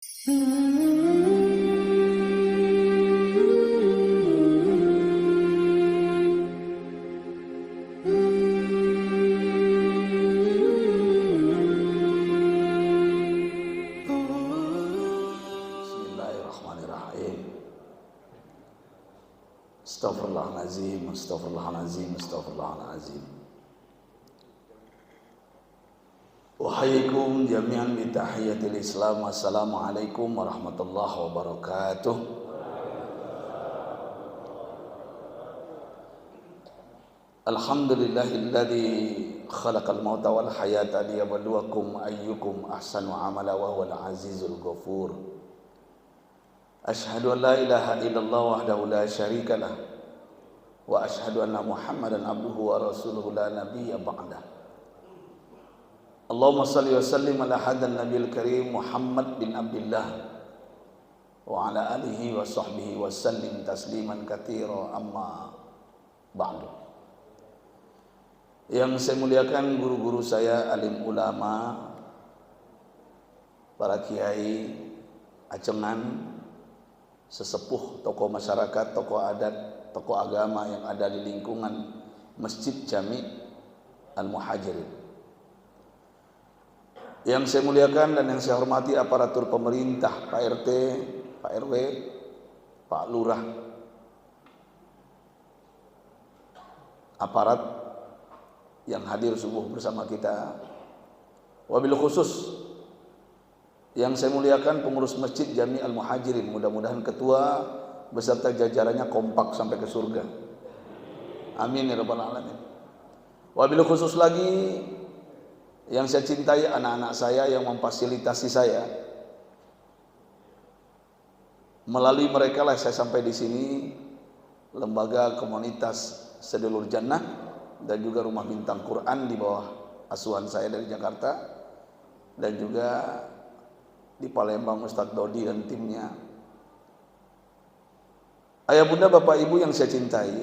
Bismillahirrahmanirrahim. Astaghfirullahaladzim, astaghfirullahaladzim, astaghfirullahaladzim. Wahaikum jami'an bitahiyatil Islam. Assalamualaikum warahmatullahi wabarakatuh. Alhamdulillahilladzi khalaqal mauta wal hayata liyabluwakum ayyukum ahsanu amala wa huwal azizul ghafur. Asyhadu an la ilaha illallah wahdahu la syarika lah wa asyhadu anna Muhammadan abduhu wa rasuluhu la nabiyya ba'dah. Allahumma salli wa sallim ala hadan nabiyil karim Muhammad bin Abdullah wa ala alihi wa sahbihi wa sallim tasliman katsira, amma ba'du. Yang saya muliakan guru-guru saya, alim ulama, para kiai, acengan, sesepuh, tokoh masyarakat, tokoh adat, tokoh agama yang ada di lingkungan Masjid Jami' Al-Muhajirin. Yang saya muliakan dan yang saya hormati aparatur pemerintah, Pak RT, Pak RW, Pak Lurah, aparat yang hadir subuh bersama kita. Wabil khusus yang saya muliakan pengurus Masjid Jami' Al-Muhajirin, mudah-mudahan ketua beserta jajarannya kompak sampai ke surga. Amin ya rabbal alamin. Wabil khusus lagi yang saya cintai anak-anak saya yang memfasilitasi saya. Melalui mereka lah saya sampai di sini, lembaga komunitas Sedulur Jannah dan juga Rumah Bintang Quran di bawah asuhan saya dari Jakarta, dan juga di Palembang Ustadz Dodi dan timnya. Ayah bunda bapak ibu yang saya cintai,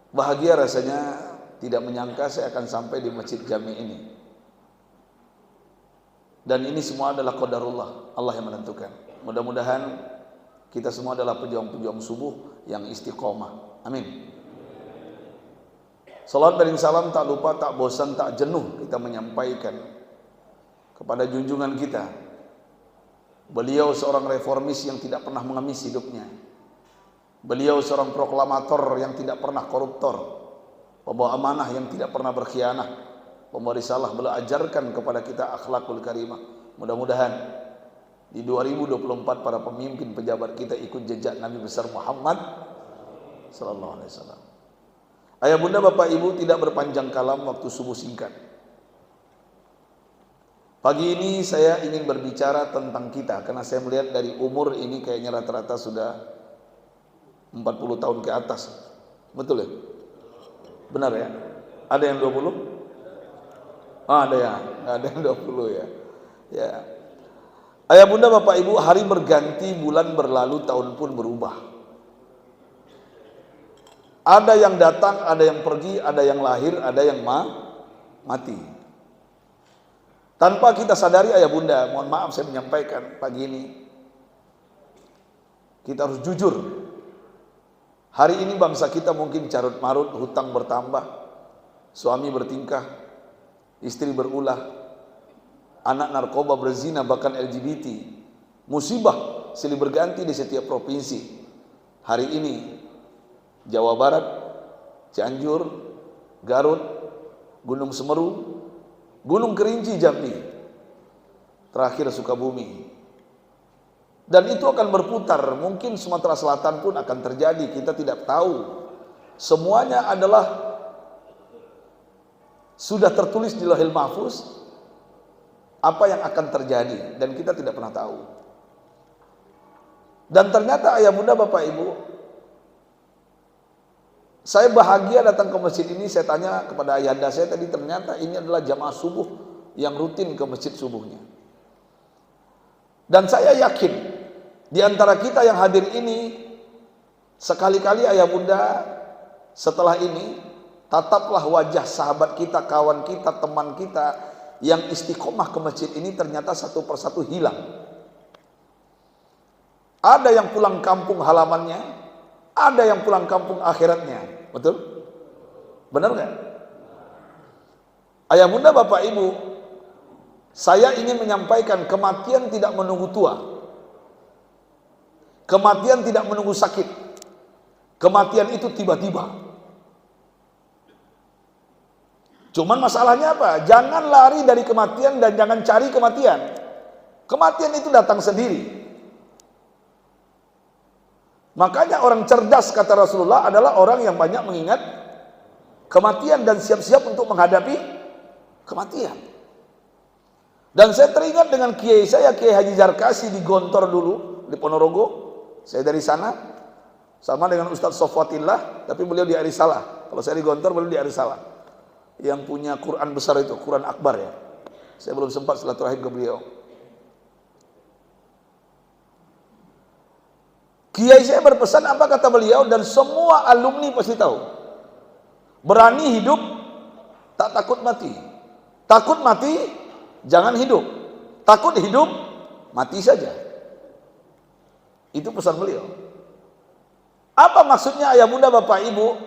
bahagia rasanya tidak menyangka saya akan sampai di Masjid Jami ini. Dan ini semua adalah qadarullah, Allah yang menentukan. Mudah-mudahan kita semua adalah pejuang-pejuang subuh yang istiqomah. Amin. Salawat dan salam tak lupa, tak bosan, tak jenuh kita menyampaikan kepada junjungan kita. Beliau seorang reformis yang tidak pernah mengemis hidupnya. Beliau seorang proklamator yang tidak pernah koruptor, pembawa amanah yang tidak pernah berkhianat, pembawa risalah. Beliau ajarkan kepada kita akhlakul karimah. Mudah-mudahan di 2024 para pemimpin pejabat kita ikut jejak Nabi besar Muhammad sallallahu alaihi wasallam. Ayah bunda bapak ibu, tidak berpanjang kalam, waktu subuh singkat. Pagi ini saya ingin berbicara tentang kita, karena saya melihat dari umur ini kayaknya rata-rata sudah 40 tahun ke atas. Betul ya? Benar ya? Ada yang 20? Ada ya? Ada yang 20 ya? Ya. Ayah bunda bapak ibu, hari berganti, bulan berlalu, tahun pun berubah. Ada yang datang, ada yang pergi, ada yang lahir, ada yang mati. Tanpa kita sadari ayah bunda, mohon maaf saya menyampaikan pagi ini, kita harus jujur. Hari ini bangsa kita mungkin carut marut, hutang bertambah, suami bertingkah, istri berulah, anak narkoba berzina, bahkan LGBT. Musibah silih berganti di setiap provinsi. Hari ini Jawa Barat, Cianjur, Garut, Gunung Semeru, Gunung Kerinci, Jambi, terakhir Sukabumi. Dan itu akan berputar, mungkin Sumatera Selatan pun akan terjadi, kita tidak tahu. Semuanya adalah sudah tertulis di Lauhil Mahfuz apa yang akan terjadi, dan kita tidak pernah tahu. Dan ternyata ayah bunda bapak ibu, saya bahagia datang ke masjid ini. Saya tanya kepada ayahanda saya tadi, ternyata ini adalah jamaah subuh yang rutin ke masjid subuhnya. Dan saya yakin di antara kita yang hadir ini, sekali-kali ayah bunda setelah ini tataplah wajah sahabat kita, kawan kita, teman kita yang istiqomah ke masjid ini, ternyata satu persatu hilang. Ada yang pulang kampung halamannya, ada yang pulang kampung akhiratnya. Betul? Benar nggak? Ayah bunda, bapak ibu, saya ingin menyampaikan kematian tidak menunggu tua. Kematian tidak menunggu sakit. Kematian itu tiba-tiba. Cuman masalahnya apa? Jangan lari dari kematian dan jangan cari kematian. Kematian itu datang sendiri. Makanya orang cerdas, kata Rasulullah, adalah orang yang banyak mengingat kematian dan siap-siap untuk menghadapi kematian. Dan saya teringat dengan kiai saya, Kiai Haji Zarkasi di Gontor dulu, di Ponorogo. Saya dari sana, sama dengan Ustadz Sofwatillah, tapi beliau di Arisalah. Kalau saya di Gontor, beliau di Arisalah. Yang punya Quran besar itu, Quran Akbar ya. Saya belum sempat silaturahim ke beliau. Kiai saya berpesan, apa kata beliau, dan semua alumni pasti tahu. Berani hidup, tak takut mati. Takut mati, jangan hidup. Takut hidup, mati saja. Itu pesan beliau. Apa maksudnya ayah bunda bapak ibu?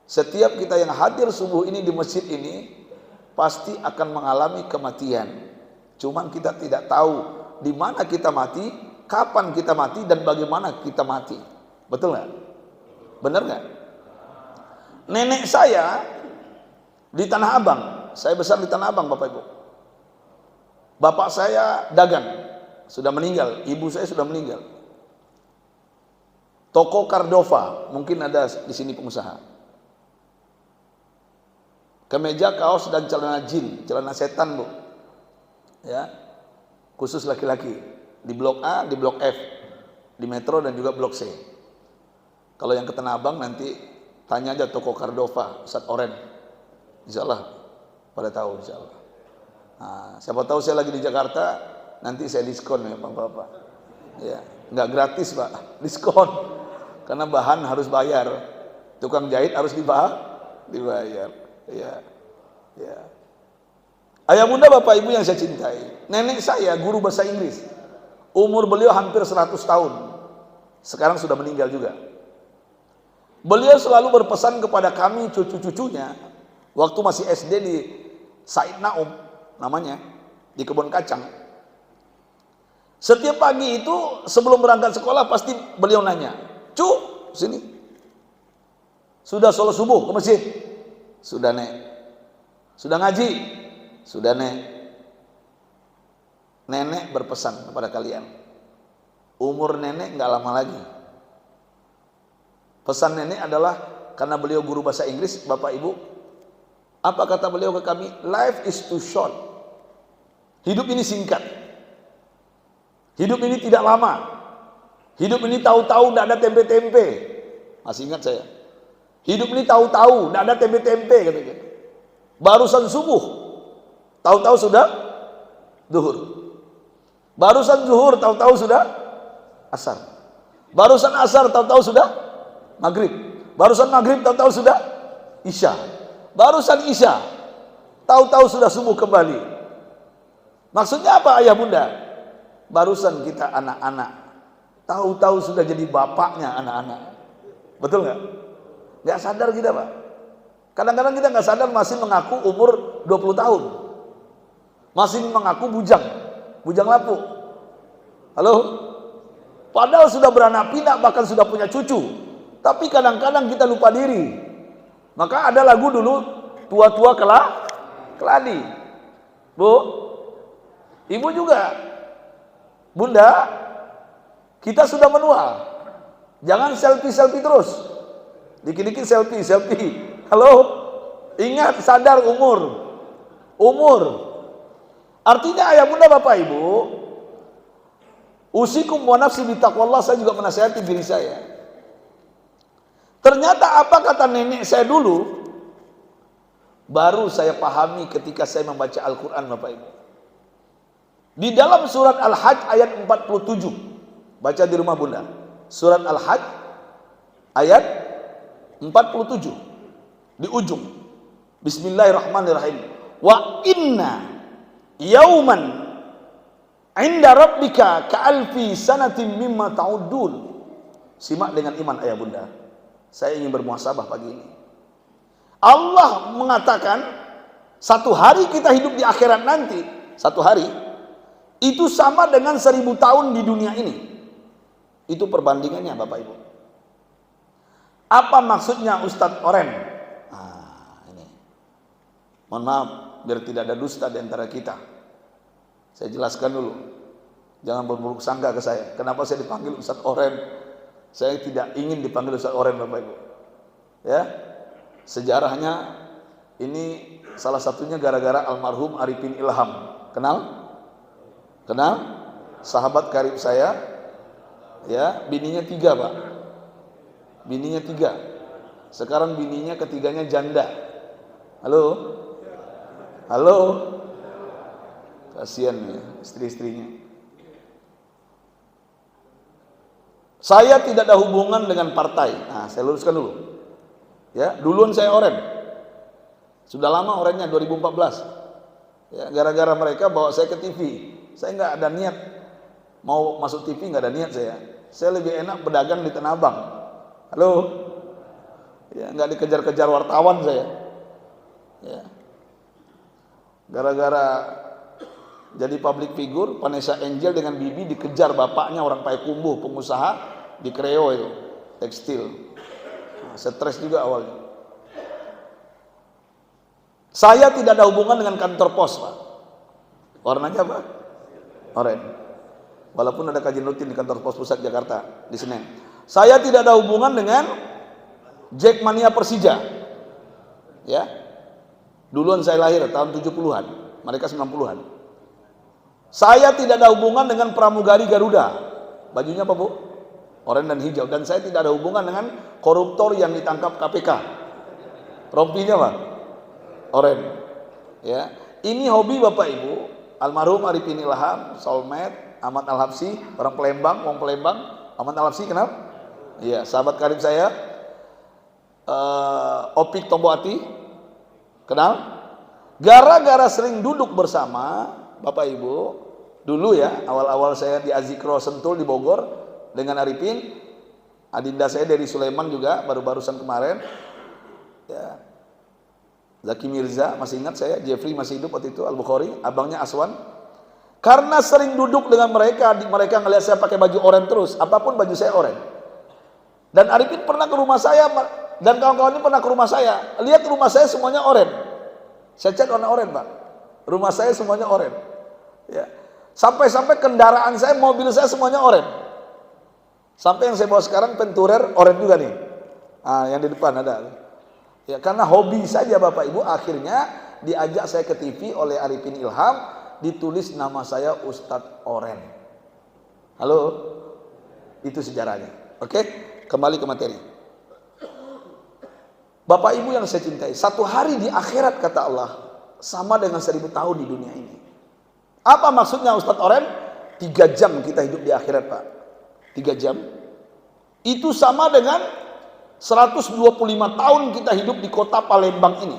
Setiap kita yang hadir subuh ini di masjid ini pasti akan mengalami kematian. Cuman kita tidak tahu di mana kita mati, kapan kita mati, dan bagaimana kita mati. Betul nggak? Benar nggak? Nenek saya di Tanah Abang, saya besar di Tanah Abang bapak ibu. Bapak saya dagang, sudah meninggal. Ibu saya sudah meninggal. Toko Cardova, mungkin ada di sini pengusaha. Kemeja, kaos, dan celana jin, celana setan bu, ya, khusus laki-laki. Di blok A, di blok F, di Metro dan juga blok C. Kalau yang ke Tanah Abang nanti tanya aja toko Cardova, Ustadz Oren, insya Allah pada tahu insya Allah. Nah, siapa tahu saya lagi di Jakarta, nanti saya diskon ya bapak-bapak. Ya, nggak gratis pak, diskon, karena bahan harus bayar, tukang jahit harus dibayar. Ya, ya. Ayah bunda bapak ibu yang saya cintai, nenek saya guru bahasa Inggris, umur beliau hampir 100 tahun, sekarang sudah meninggal juga. Beliau selalu berpesan kepada kami cucu-cucunya, waktu masih SD di Said Naum namanya, di Kebun Kacang. Setiap pagi itu sebelum berangkat sekolah pasti beliau nanya, "Cu, sini. Sudah sholat subuh ke masjid?" "Sudah nek." "Sudah ngaji?" "Sudah nek." Nenek berpesan kepada kalian, umur nenek nggak lama lagi. Pesan nenek adalah, karena beliau guru bahasa Inggris, bapak ibu, apa kata beliau ke kami? Life is too short. Hidup ini singkat. Hidup ini tidak lama. Hidup ini tahu-tahu tidak ada tempe-tempe. Masih ingat saya. Hidup ini tahu-tahu tidak ada tempe-tempe katanya. Barusan subuh, tahu-tahu sudah zuhur. Barusan zuhur, tahu-tahu sudah asar. Barusan asar, tahu-tahu sudah maghrib. Barusan maghrib, tahu-tahu sudah isya. Barusan isya, tahu-tahu sudah subuh kembali. Maksudnya apa ayah bunda? Barusan kita anak-anak, tahu-tahu sudah jadi bapaknya anak-anak. Betul nggak? Nggak sadar kita pak. Kadang-kadang kita nggak sadar masih mengaku umur 20 tahun. Masih mengaku bujang lapuk. Halo? Padahal sudah beranak pinak, bahkan sudah punya cucu. Tapi kadang-kadang kita lupa diri. Maka ada lagu dulu, tua-tua keladi. Bu, ibu juga, bunda, kita sudah menua. Jangan selfie-selfie terus. Dikit-dikit selfie. Halo? Ingat, sadar umur. Artinya ayah bunda bapak ibu, usikum wa nafsi bitaqwallah, saya juga menasihati diri saya. Ternyata apa kata nenek saya dulu, baru saya pahami ketika saya membaca Al-Quran bapak ibu. Di dalam surat Al-Hajj ayat 47, baca di rumah bunda. Surat Al-Hajj ayat 47, di ujung. Bismillahirrahmanirrahim. Wa inna yauman Inda rabbika ka'alfi sanatin mimma ta'uddun. Simak dengan iman ayah bunda. Saya ingin bermuhasabah pagi ini. Allah mengatakan satu hari kita hidup di akhirat nanti, satu hari itu sama dengan 1000 tahun di dunia ini. Itu perbandingannya Bapak Ibu. Apa maksudnya Ustadz Oren? Ini. Mohon maaf, biar tidak ada dusta di antara kita. Saya jelaskan dulu. Jangan berburuk sangka ke saya. Kenapa saya dipanggil Ustadz Oren? Saya tidak ingin dipanggil Ustadz Oren Bapak Ibu. Ya. Sejarahnya ini salah satunya gara-gara almarhum Arifin Ilham. Kenal? Kenal? Sahabat karib saya. Ya, bininya 3 Pak. Bininya 3. Sekarang bininya ketiganya janda. Halo? Halo? Kasihan ya istri-istrinya. Saya tidak ada hubungan dengan partai. Nah, saya luruskan dulu. Ya, duluan saya oren. Sudah lama orennya 2014. Ya, gara-gara mereka bawa saya ke TV. Saya nggak ada niat mau masuk TV, nggak ada niat saya. Saya lebih enak berdagang di Tanah Abang. Halo? Ya, nggak dikejar-kejar wartawan saya. Ya. Gara-gara jadi public figure, Vanessa Angel dengan Bibi dikejar bapaknya orang Payakumbuh, pengusaha di Kreo itu, tekstil. Nah, stres juga awalnya. Saya tidak ada hubungan dengan kantor pos, Pak. Warnanya apa? Oranye. Walaupun ada kajian rutin di kantor pos pusat Jakarta di Senen. Saya tidak ada hubungan dengan Jackmania Persija. Ya. Duluan saya lahir tahun 70-an, mereka 90-an. Saya tidak ada hubungan dengan pramugari Garuda. Bajunya apa, Bu? Oranye dan hijau. Dan saya tidak ada hubungan dengan koruptor yang ditangkap KPK. Rompinya apa? Oranye. Ya. Ini hobi Bapak Ibu. Almarhum Arifin Ilham, soulmate, Ahmad Al-Habsyi, orang Palembang, wong Palembang. Ahmad Al-Habsyi kenal? Iya, sahabat karib saya. Opik Tomboati, kenal? Gara-gara sering duduk bersama Bapak Ibu, dulu ya, awal-awal saya di Azikro Sentul di Bogor dengan Arifin, adinda saya dari Sulaiman juga baru-barusan kemarin. Ya. Zaki Mirza, masih ingat saya, Jeffrey masih hidup waktu itu, Al-Bukhari, abangnya Aswan. Karena sering duduk dengan mereka, mereka ngelihat saya pakai baju oranye terus, apapun baju saya oranye. Dan Arifin pernah ke rumah saya, dan kawan-kawan ini pernah ke rumah saya, lihat rumah saya semuanya oranye. Saya cat warna oranye, Pak. Rumah saya semuanya oranye. Ya. Sampai-sampai kendaraan saya, mobil saya semuanya oranye. Sampai yang saya bawa sekarang Venturer oranye juga nih. Yang di depan ada. Ya, karena hobi saja Bapak Ibu, akhirnya diajak saya ke TV oleh Arifin Ilham, ditulis nama saya Ustadz Oren. Halo? Itu sejarahnya. Oke? Kembali ke materi. Bapak Ibu yang saya cintai, satu hari di akhirat kata Allah sama dengan 1000 tahun di dunia ini. Apa maksudnya Ustadz Oren? 3 jam kita hidup di akhirat, Pak. 3 jam. Itu sama dengan 125 tahun kita hidup di kota Palembang ini.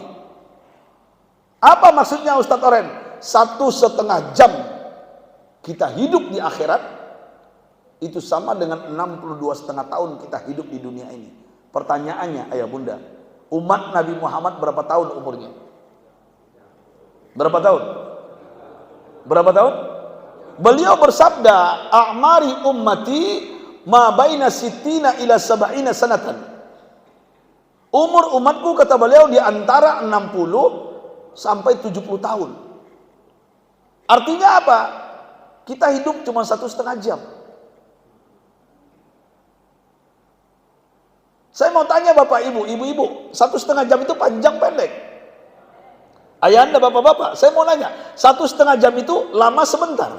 Apa maksudnya Ustadz Oren? 1,5 jam kita hidup di akhirat itu sama dengan 62,5 tahun kita hidup di dunia ini. Pertanyaannya ayah bunda, umat Nabi Muhammad berapa tahun umurnya? Berapa tahun? Berapa tahun? Beliau bersabda, a'mari ummati ma baina sittina ila sab'ina sanatan. Umur umatku kata beliau di antara 60 sampai 70 tahun. Artinya apa? Kita hidup cuma 1,5 jam. Saya mau tanya Bapak Ibu, ibu-ibu, 1,5 jam itu panjang pendek? Ayah anda bapak-bapak, saya mau nanya, 1,5 jam itu lama sebentar?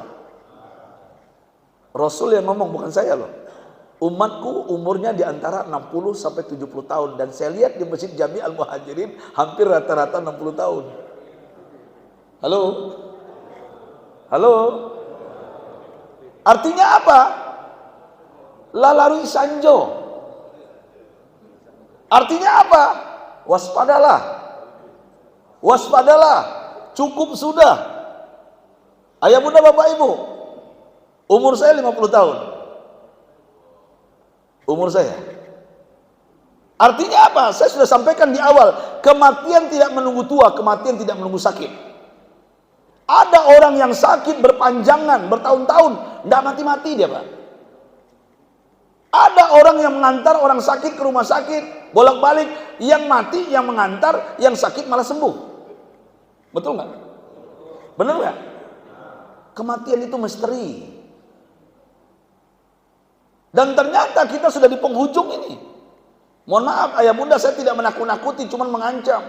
Rasul yang ngomong, bukan saya loh. Umatku umurnya di antara 60 sampai 70 tahun. Dan saya lihat di Masjid Jami Al-Muhajirin hampir rata-rata 60 tahun. Halo? Halo? Artinya apa? Lalari sanjo. Artinya apa? Waspadalah. Waspadalah. Cukup sudah. Ayah bunda bapak ibu. Umur saya 50 tahun. Umur saya. Artinya apa? Saya sudah sampaikan di awal, kematian tidak menunggu tua, kematian tidak menunggu sakit. Ada orang yang sakit berpanjangan, bertahun-tahun, tidak mati-mati dia, Pak. Ada orang yang mengantar orang sakit ke rumah sakit, bolak-balik, yang mati, yang mengantar, yang sakit malah sembuh. Betul nggak? Benar nggak? Kematian itu misteri. Dan ternyata kita sudah di penghujung ini. Mohon maaf ayah bunda, saya tidak menakut-nakuti, cuma mengancam.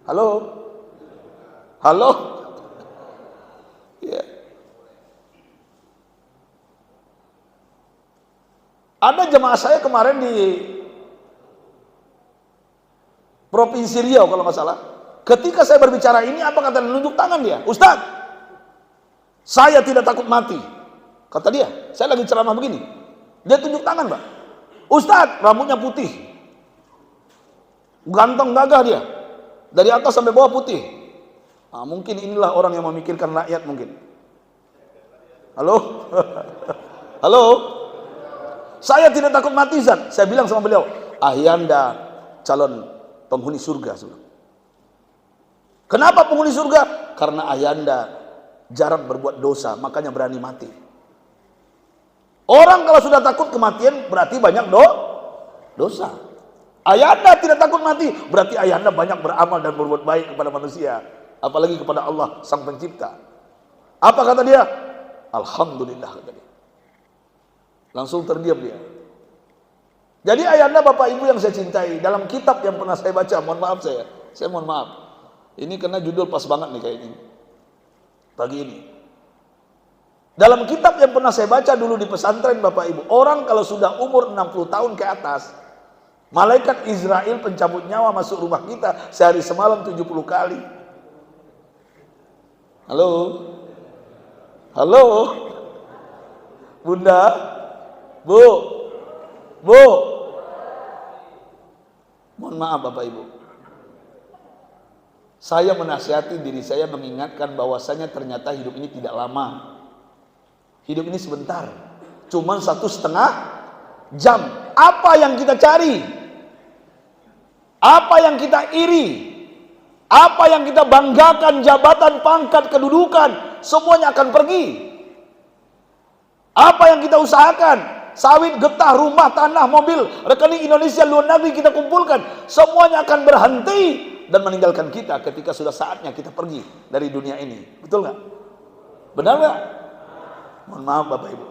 Halo? Halo? Ya. Ada jemaah saya kemarin di Provinsi Riau kalau nggak salah. Ketika saya berbicara ini, apa kata dia? Nunjuk tangan dia. Ustadz, saya tidak takut mati. Kata dia, saya lagi ceramah begini. Dia tunjuk tangan, Pak. Ustadz, rambutnya putih. Ganteng gagah dia. Dari atas sampai bawah putih. Nah, mungkin inilah orang yang memikirkan rakyat mungkin. Halo? Halo? Saya tidak takut mati, Zat. Saya bilang sama beliau, Ayanda calon penghuni surga. Kenapa penghuni surga? Karena Ayanda jarang berbuat dosa, makanya berani mati. Orang kalau sudah takut kematian berarti banyak dosa. Ayanda tidak takut mati, berarti Ayanda banyak beramal dan berbuat baik kepada manusia, apalagi kepada Allah Sang Pencipta. Apa kata dia? Alhamdulillah, kata dia. Langsung terdiam dia. Jadi Ayanda, Bapak Ibu yang saya cintai, dalam kitab yang pernah saya baca, mohon maaf saya mohon maaf. Ini karena judul pas banget nih kayak ini. Pagi ini. Dalam kitab yang pernah saya baca dulu di pesantren, Bapak Ibu, orang kalau sudah umur 60 tahun ke atas, malaikat Israel pencabut nyawa masuk rumah kita sehari semalam 70 kali. Halo? Halo? Bunda? Bu? Bu? Mohon maaf Bapak Ibu. Saya menasihati diri saya, mengingatkan bahwasanya ternyata hidup ini tidak lama. Hidup ini sebentar, cuman 1,5 jam. Apa yang kita cari? Apa yang kita iri? Apa yang kita banggakan, jabatan, pangkat, kedudukan, semuanya akan pergi. Apa yang kita usahakan? Sawit, getah, rumah, tanah, mobil, rekening Indonesia, luar negeri kita kumpulkan, semuanya akan berhenti dan meninggalkan kita ketika sudah saatnya kita pergi dari dunia ini. Betul nggak? Benar nggak? Mohon maaf Bapak Ibu,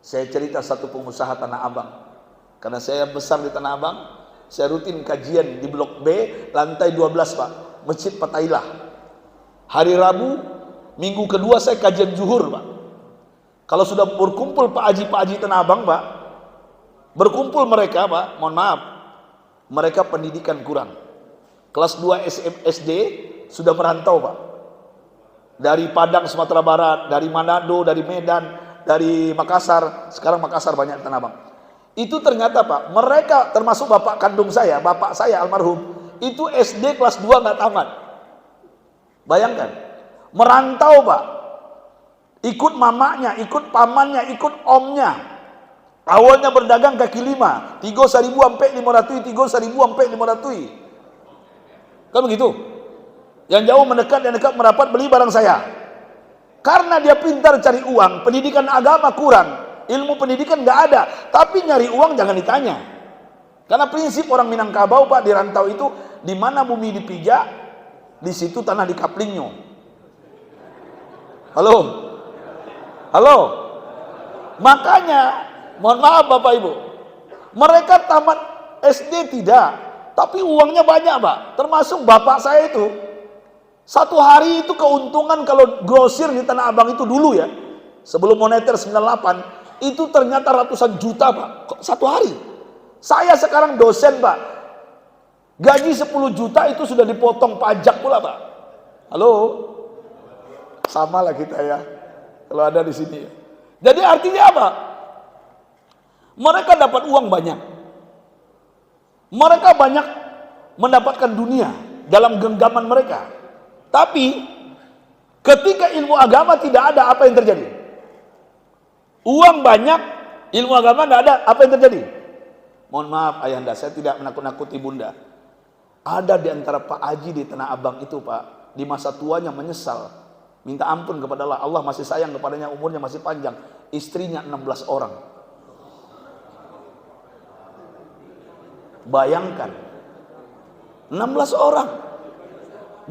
saya cerita satu pengusaha Tanah Abang. Karena saya besar di Tanah Abang, saya rutin kajian di Blok B, lantai 12 Pak, Masjid Fatailah. Hari Rabu, minggu kedua saya kajian zuhur Pak. Kalau sudah berkumpul Pak Haji Tanah Abang Pak, berkumpul mereka Pak, mohon maaf, mereka pendidikan kurang. Kelas 2 SD sudah merantau Pak. Dari Padang, Sumatera Barat, dari Manado, dari Medan, dari Makassar. Sekarang Makassar banyak Tanah Abang. Itu ternyata Pak, mereka termasuk bapak kandung saya, bapak saya almarhum, itu SD kelas 2 nggak tamat. Bayangkan, merantau Pak. Ikut mamanya, ikut pamannya, ikut omnya. Awalnya berdagang kaki lima, 3.000 sampai 500, 3.000 sampai 500. Kan begitu? Yang jauh mendekat, yang dekat merapat, beli barang saya. Karena dia pintar cari uang, pendidikan agama kurang, ilmu pendidikan nggak ada, tapi nyari uang jangan ditanya. Karena prinsip orang Minangkabau Pak, di rantau itu, di mana bumi dipijak, di situ tanah dikaplingnya. Halo? Halo? Makanya, mohon maaf Bapak Ibu, mereka tamat SD tidak, tapi uangnya banyak Pak. Termasuk bapak saya itu, satu hari itu keuntungan kalau grosir di Tanah Abang itu dulu ya, sebelum moneter 98, itu ternyata ratusan juta Pak, satu hari. Saya sekarang dosen Pak, gaji 10 juta itu sudah dipotong pajak pula Pak. Halo? Sama lah kita ya, kalau ada di sini. Jadi artinya apa? Mereka dapat uang banyak. Mereka banyak mendapatkan dunia dalam genggaman mereka. Tapi ketika ilmu agama tidak ada, apa yang terjadi? Uang banyak, ilmu agama tidak ada. Apa yang terjadi? Mohon maaf ayahanda, saya tidak menakut-nakuti bunda. Ada di antara Pak Haji di Tanah Abang itu Pak, di masa tuanya menyesal, minta ampun kepada Allah. Allah masih sayang kepadanya, umurnya masih panjang. Istrinya 16 orang. Bayangkan, 16 orang.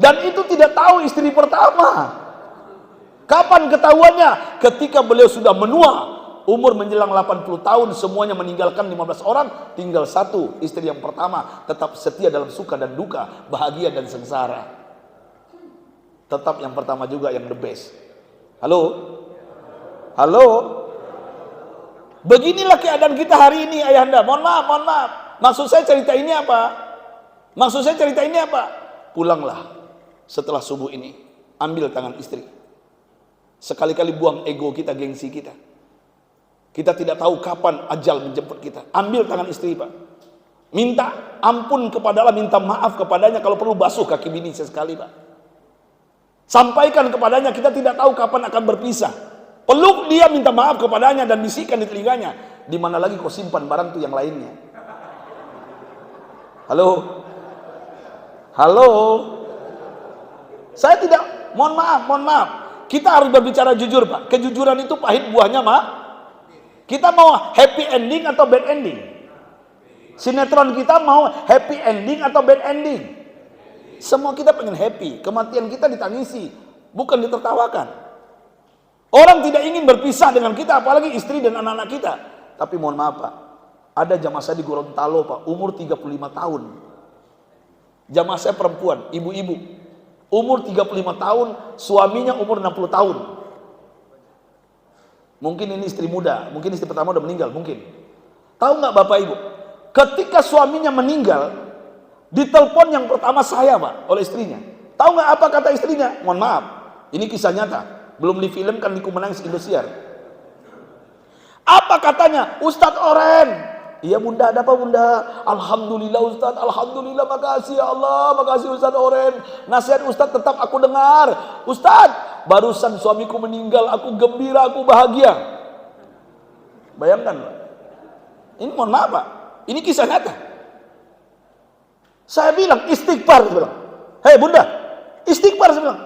Dan itu tidak tahu istri pertama. Kapan ketahuannya? Ketika beliau sudah menua, umur menjelang 80 tahun, semuanya meninggalkan 15 orang, tinggal satu, istri yang pertama, tetap setia dalam suka dan duka, bahagia dan sengsara. Tetap yang pertama juga yang the best. Halo? Halo? Beginilah keadaan kita hari ini ayahanda. Mohon maaf, mohon maaf. Maksud saya cerita ini apa? Maksud saya cerita ini apa? Pulanglah setelah subuh ini, ambil tangan istri. Sekali-kali buang ego kita, gengsi kita. Kita tidak tahu kapan ajal menjemput kita. Ambil tangan istri Pak. Minta ampun kepada Allah, minta maaf kepadanya, kalau perlu basuh kaki bini sesekali Pak. Sampaikan kepadanya, kita tidak tahu kapan akan berpisah. Peluk dia, minta maaf kepadanya dan bisikan di telinganya, di mana lagi kau simpan barang itu yang lainnya. Halo? Halo? Saya tidak, mohon maaf. Kita harus berbicara jujur Pak. Kejujuran itu pahit buahnya Mak. Kita mau happy ending atau bad ending? Sinetron kita mau happy ending atau bad ending? Semua kita pengen happy. Kematian kita ditangisi, bukan ditertawakan. Orang tidak ingin berpisah dengan kita, apalagi istri dan anak-anak kita. Tapi mohon maaf Pak, ada jamaah saya di Gorontalo Pak, umur 35 tahun. Jamaah saya perempuan, ibu-ibu. Umur 35 tahun, suaminya umur 60 tahun. Mungkin ini istri muda, mungkin istri pertama udah meninggal, mungkin. Tahu nggak Bapak Ibu? Ketika suaminya meninggal, ditelepon yang pertama saya Pak, oleh istrinya. Tahu nggak apa kata istrinya? Mohon maaf, ini kisah nyata, belum difilmkan di Kumenangis Indosiar. Apa katanya? Ustadz Oren. Iya bunda, ada apa bunda? Alhamdulillah Ustadz, alhamdulillah, makasih ya Allah, makasih Ustadz Oren. Nasihat Ustadz tetap aku dengar. Ustadz, barusan suamiku meninggal, aku gembira, aku bahagia. Bayangkan Pak. Ini mohon maaf Pak, ini kisah nyata. Saya bilang istighfar, saya bilang. Hei bunda, istighfar, saya bilang.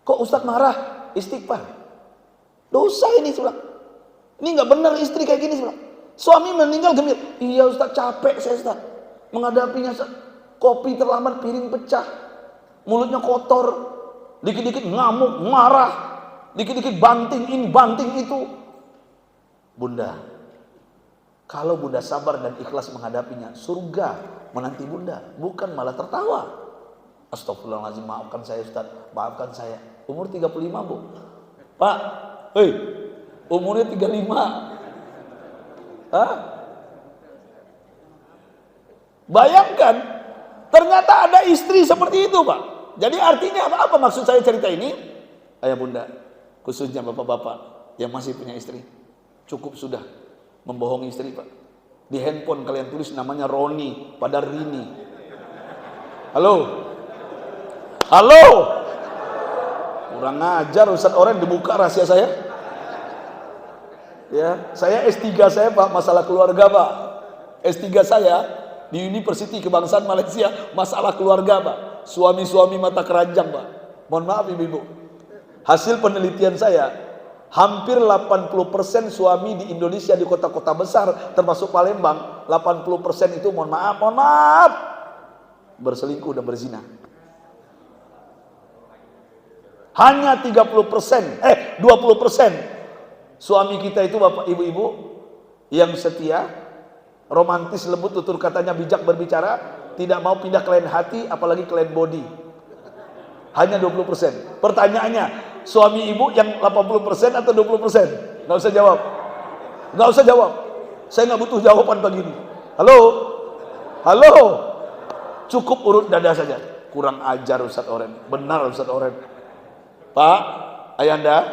Kok Ustadz marah? Istighfar. Dosa ini, saya bilang. Ini nggak benar istri kayak gini, saya bilang. Suami meninggal gembira. Iya Ustaz, capek saya Ustaz menghadapinya Ustaz. Kopi terlambat, piring pecah, mulutnya kotor, dikit-dikit ngamuk, marah, dikit-dikit banting ini, banting itu. Bunda, kalau bunda sabar dan ikhlas menghadapinya, surga menanti bunda, bukan malah tertawa. Astagfirullahaladzim, maafkan saya Ustaz, maafkan saya. Umur 35 Bu. Pak, hei, umurnya 35. Hah? Bayangkan, ternyata ada istri seperti itu Pak. Jadi artinya apa maksud saya cerita ini? Ayah bunda, khususnya bapak-bapak yang masih punya istri, cukup sudah membohongi istri Pak. Di handphone kalian tulis namanya Roni, padahal Rini. Halo? Halo? Kurang ajar Ustadz Oren, dibuka rahasia saya. Ya, saya S3 saya Pak, masalah keluarga Pak. S3 saya di Universiti Kebangsaan Malaysia, masalah keluarga Pak. Suami-suami mata keranjang Pak. Mohon maaf ibu-ibu. Hasil penelitian saya, hampir 80% suami di Indonesia di kota-kota besar, termasuk Palembang, 80% itu mohon maaf, berselingkuh dan berzina. Hanya 20% suami kita itu bapak ibu-ibu yang setia, romantis, lembut, tutur katanya bijak berbicara, tidak mau pindah ke lain hati, apalagi ke lain body. Hanya 20%. Pertanyaannya, suami ibu yang 80% atau 20%? Nggak usah jawab. Nggak usah jawab. Saya nggak butuh jawaban begini. Halo? Halo? Cukup urut dada saja. Kurang ajar Ustadz Oren. Benar Ustadz Oren. Pak, ayahanda,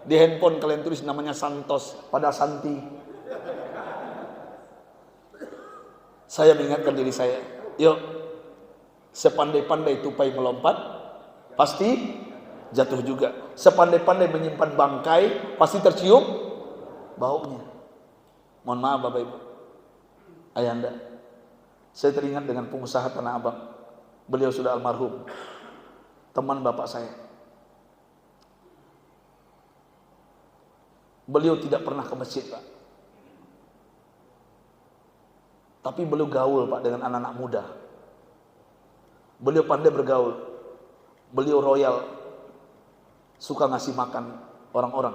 di handphone kalian tulis namanya Santos, pada Santi. Saya mengingatkan diri saya, yuk, sepandai-pandai tupai melompat, pasti jatuh juga. Sepandai-pandai menyimpan bangkai, pasti tercium baunya. Mohon maaf Bapak Ibu, Ayahanda, saya teringat dengan pengusaha Tanah Abang. Beliau sudah almarhum, teman bapak saya. Beliau tidak pernah ke masjid Pak, tapi beliau gaul Pak dengan anak-anak muda. Beliau pandai bergaul, beliau royal, suka ngasih makan orang-orang,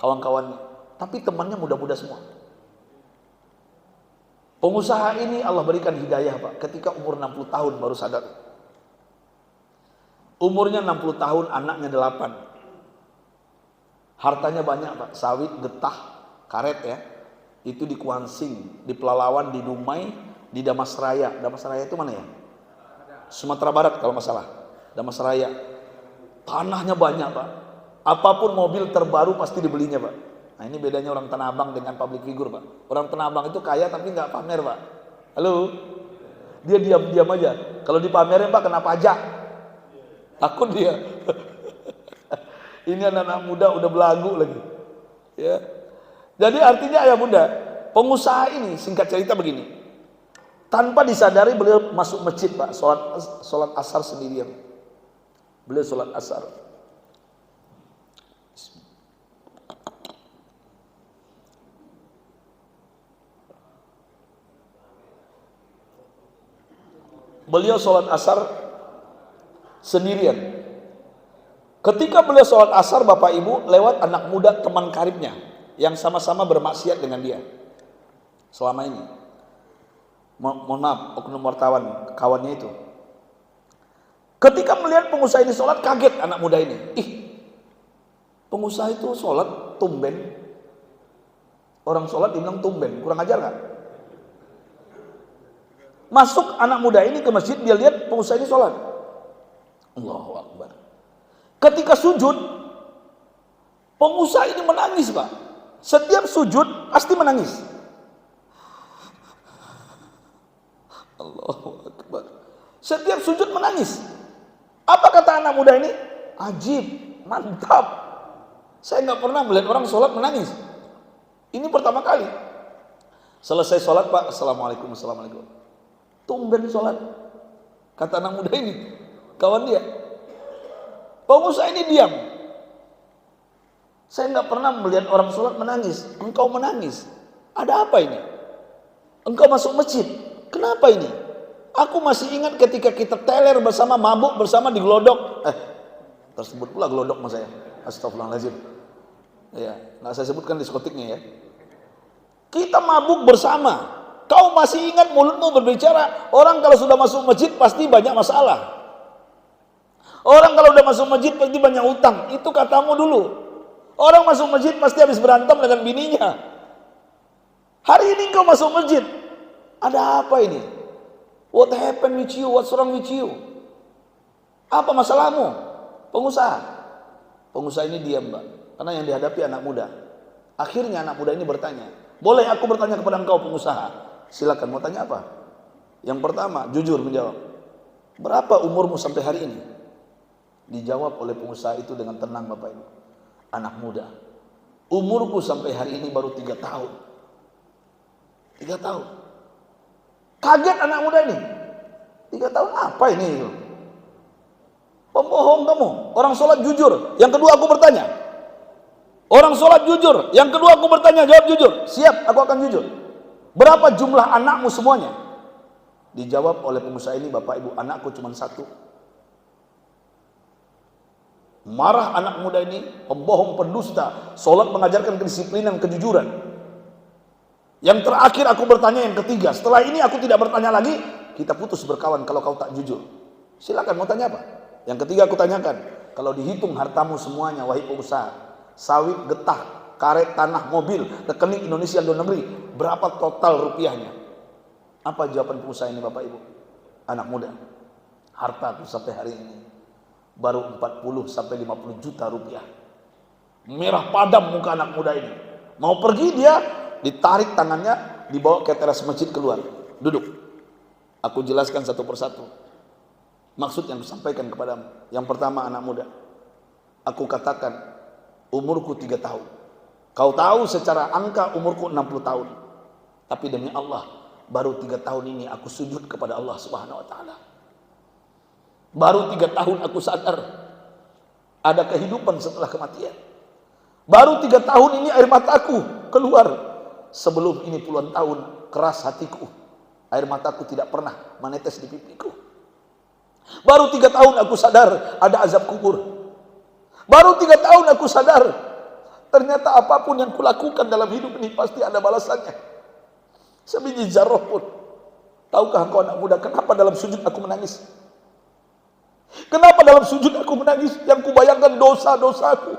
kawan-kawannya, tapi temannya muda-muda semua. Pengusaha ini Allah berikan hidayah Pak, ketika umur 60 tahun baru sadar. Umurnya 60 tahun, anaknya 8. Hartanya banyak Pak, sawit, getah, karet ya. Itu di Kuansing, di Pelalawan, di Dumai, di Damasraya. Damasraya itu mana ya? Sumatera Barat kalau nggak salah. Damasraya. Tanahnya banyak Pak. Apapun mobil terbaru pasti dibelinya Pak. Nah ini bedanya orang Tanah Abang dengan public figure Pak. Orang Tanah Abang itu kaya tapi nggak pamer Pak. Halo? Dia diam-diam aja. Kalau dipamerin Pak kena pajak. Takut dia. Ini anak-anak muda udah belagu lagi. Ya. Jadi artinya ayah bunda, pengusaha ini singkat cerita begini. Tanpa disadari beliau masuk masjid Pak, sholat asar sendirian. Beliau sholat asar. Beliau sholat asar sendirian. Ketika beliau sholat asar, Bapak Ibu, lewat anak muda teman karibnya yang sama-sama bermaksiat dengan dia selama ini. Mohon maaf, oknum wartawan kawannya itu. Ketika melihat pengusaha ini sholat, kaget anak muda ini. Ih, pengusaha itu sholat tumben. Orang sholat dibilang tumben, kurang ajar nggak? Masuk anak muda ini ke masjid, dia lihat pengusaha ini sholat. Allahu Akbar. Ketika sujud, pengusaha ini menangis Pak. Setiap sujud pasti menangis. Allahu Akbar. Setiap sujud menangis. Apa kata anak muda ini? Ajib, mantap. Saya nggak pernah melihat orang sholat menangis. Ini pertama kali. Selesai sholat Pak, Assalamualaikum, Assalamualaikum. Tumben sholat. Kata anak muda ini, kawan dia. Pengusaha ini diam. Saya nggak pernah melihat orang sholat menangis. Engkau menangis. Ada apa ini? Engkau masuk masjid. Kenapa ini? Aku masih ingat ketika kita teler bersama, mabuk bersama di Glodok. Tersebut pula Glodok mas saya. Astagfirullahaladzim. Ya, nggak saya sebutkan diskotiknya ya. Kita mabuk bersama. Kau masih ingat mulutmu berbicara. Orang kalau sudah masuk masjid pasti banyak masalah. Orang kalau udah masuk masjid pasti banyak utang. Itu katamu dulu. Orang masuk masjid pasti habis berantem dengan bininya. Hari ini kau masuk masjid. Ada apa ini? What happened with you? What's wrong with you? Apa masalahmu? Pengusaha. Pengusaha ini diam Mbak. Karena yang dihadapi anak muda. Akhirnya anak muda ini bertanya. Boleh aku bertanya kepada engkau pengusaha? Silakan, mau tanya apa? Yang pertama, jujur menjawab. Berapa umurmu sampai hari ini? Dijawab oleh pengusaha itu dengan tenang Bapak Ibu. Anak muda, umurku sampai hari ini baru 3 tahun. 3 tahun. Kaget anak muda ini. 3 tahun apa ini? Pembohong kamu. Orang sholat jujur. Yang kedua aku bertanya. Orang sholat jujur. Yang kedua aku bertanya, jawab jujur. Siap, aku akan jujur. Berapa jumlah anakmu semuanya? Dijawab oleh pengusaha ini, Bapak Ibu, anakku cuma 1. Marah anak muda ini, pembohong, pendusta. Sholat mengajarkan kedisiplinan, kejujuran. Yang terakhir aku bertanya, yang ketiga. Setelah ini aku tidak bertanya lagi. Kita putus berkawan kalau kau tak jujur. Silakan, mau tanya apa? Yang ketiga aku tanyakan. Kalau dihitung hartamu semuanya, wahai pengusaha, sawit, getah, karet, tanah, mobil, rekening Indonesia luar negeri, berapa total rupiahnya? Apa jawaban pengusaha ini Bapak Ibu? Anak muda, hartaku sampai hari ini baru 40 sampai 50 juta rupiah. Merah padam muka anak muda ini. Mau pergi dia, ditarik tangannya, dibawa ke teras masjid keluar. Duduk. Aku jelaskan satu persatu. Maksud yang disampaikan kepadamu. Yang pertama anak muda. Aku katakan, umurku 3 tahun. Kau tahu secara angka umurku 60 tahun. Tapi demi Allah, baru 3 tahun ini aku sujud kepada Allah Subhanahu wa Ta'ala. Baru 3 tahun aku sadar ada kehidupan setelah kematian. Baru 3 tahun ini air mataku keluar. Sebelum ini puluhan tahun keras hatiku. Air mataku tidak pernah menetes di pipiku. Baru 3 tahun aku sadar ada azab kubur. Baru 3 tahun aku sadar ternyata apapun yang kulakukan dalam hidup ini pasti ada balasannya. Sebiji zarah pun. Tahukah engkau anak muda, kenapa dalam sujud aku menangis? Kenapa dalam sujud aku menangis? Yang kubayangkan dosa-dosaku.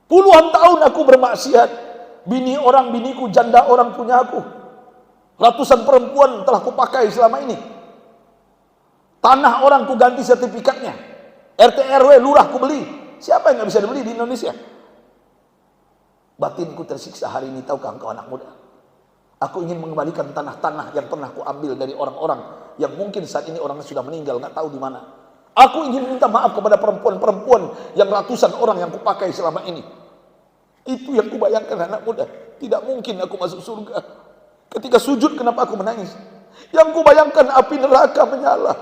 Puluhan tahun aku bermaksiat. Bini orang biniku, janda orang punya aku. Ratusan perempuan telah kupakai selama ini. Tanah orang ku ganti sertifikatnya. RT RW lurah ku beli. Siapa yang nggak bisa dibeli di Indonesia? Batinku tersiksa hari ini, tahukah engkau anak muda? Aku ingin mengembalikan tanah-tanah yang pernah ku ambil dari orang-orang yang mungkin saat ini orangnya sudah meninggal, nggak tahu di mana. Aku ingin minta maaf kepada perempuan-perempuan yang ratusan orang yang kupakai selama ini. Itu yang kubayangkan anak muda. Tidak mungkin aku masuk surga. Ketika sujud kenapa aku menangis? Yang kubayangkan api neraka menyala.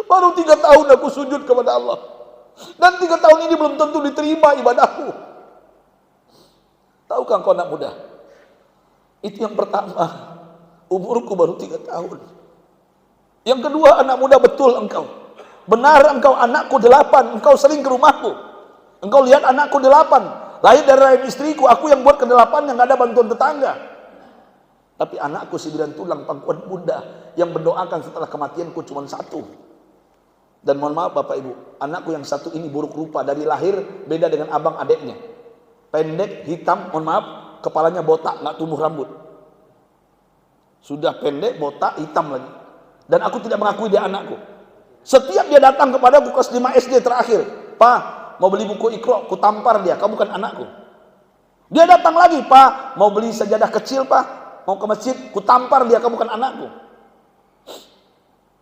Baru 3 tahun aku sujud kepada Allah. Dan 3 tahun ini belum tentu diterima ibadahku. Tahukah engkau anak muda? Itu yang pertama. Umurku baru 3 tahun. Yang kedua, anak muda, betul engkau. Benar engkau anakku 8. Engkau sering ke rumahku. Engkau lihat anakku 8. Lahir dari rahim istriku. Aku yang buat ke-8 yang gak ada bantuan tetangga. Tapi anakku 9 tulang pangkuan bunda yang mendoakan setelah kematianku cuma 1. Dan mohon maaf Bapak Ibu, anakku yang 1 ini buruk rupa. Dari lahir beda dengan abang adeknya. Pendek, hitam, mohon maaf, kepalanya botak, gak tumbuh rambut. Sudah pendek, botak, hitam lagi. Dan aku tidak mengakui dia anakku. Setiap dia datang kepadaku kelas 5 SD terakhir, Pak, mau beli buku Iqra, ku tampar dia, kamu bukan anakku. Dia datang lagi, Pak, mau beli sajadah kecil, Pak, mau ke masjid, ku tampar dia, kamu bukan anakku.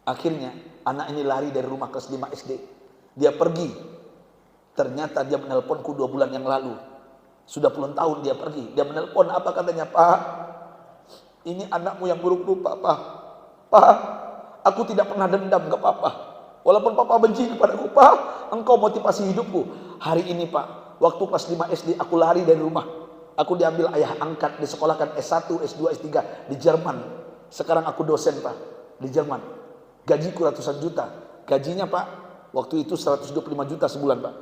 Akhirnya anak ini lari dari rumah kelas 5 SD. Dia pergi. Ternyata dia menelponku 2 bulan yang lalu. Sudah puluhan tahun dia pergi. Dia menelpon, apa katanya? Pak, ini anakmu yang buruk rupa, Pak. Pak, aku tidak pernah dendam ke Papa. Walaupun Papa benci kepadaku, Pak, engkau motivasi hidupku. Hari ini, Pak, waktu kelas 5 SD aku lari dari rumah. Aku diambil ayah angkat, disekolahkan S1, S2, S3 di Jerman. Sekarang aku dosen, Pak, di Jerman. Gajiku ratusan juta. Gajinya, Pak, waktu itu 125 juta sebulan, Pak.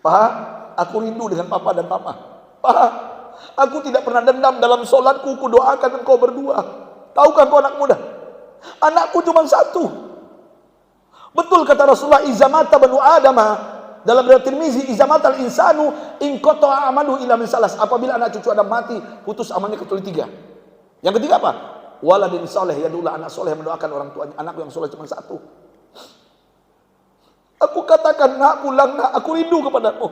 Pak, aku rindu dengan Papa dan Mama. Pak, aku tidak pernah dendam dalam sholatku, ku doakan engkau berdua. Tahukah kau anak muda? Anakku cuma 1. Betul kata Rasulullah, izamata banu adama, dalam riwayat Tirmizi, izamatal insanu in qata'a amalu illa min salas. Apabila anak cucu Adam mati, putus amalnya kecuali 3. Yang ketiga apa? Waladin soleh, ya dulu anak soleh mendoakan orang tuanya. Anakku yang soleh cuma 1. Aku katakan, nak, pulang nak, aku rindu kepadamu.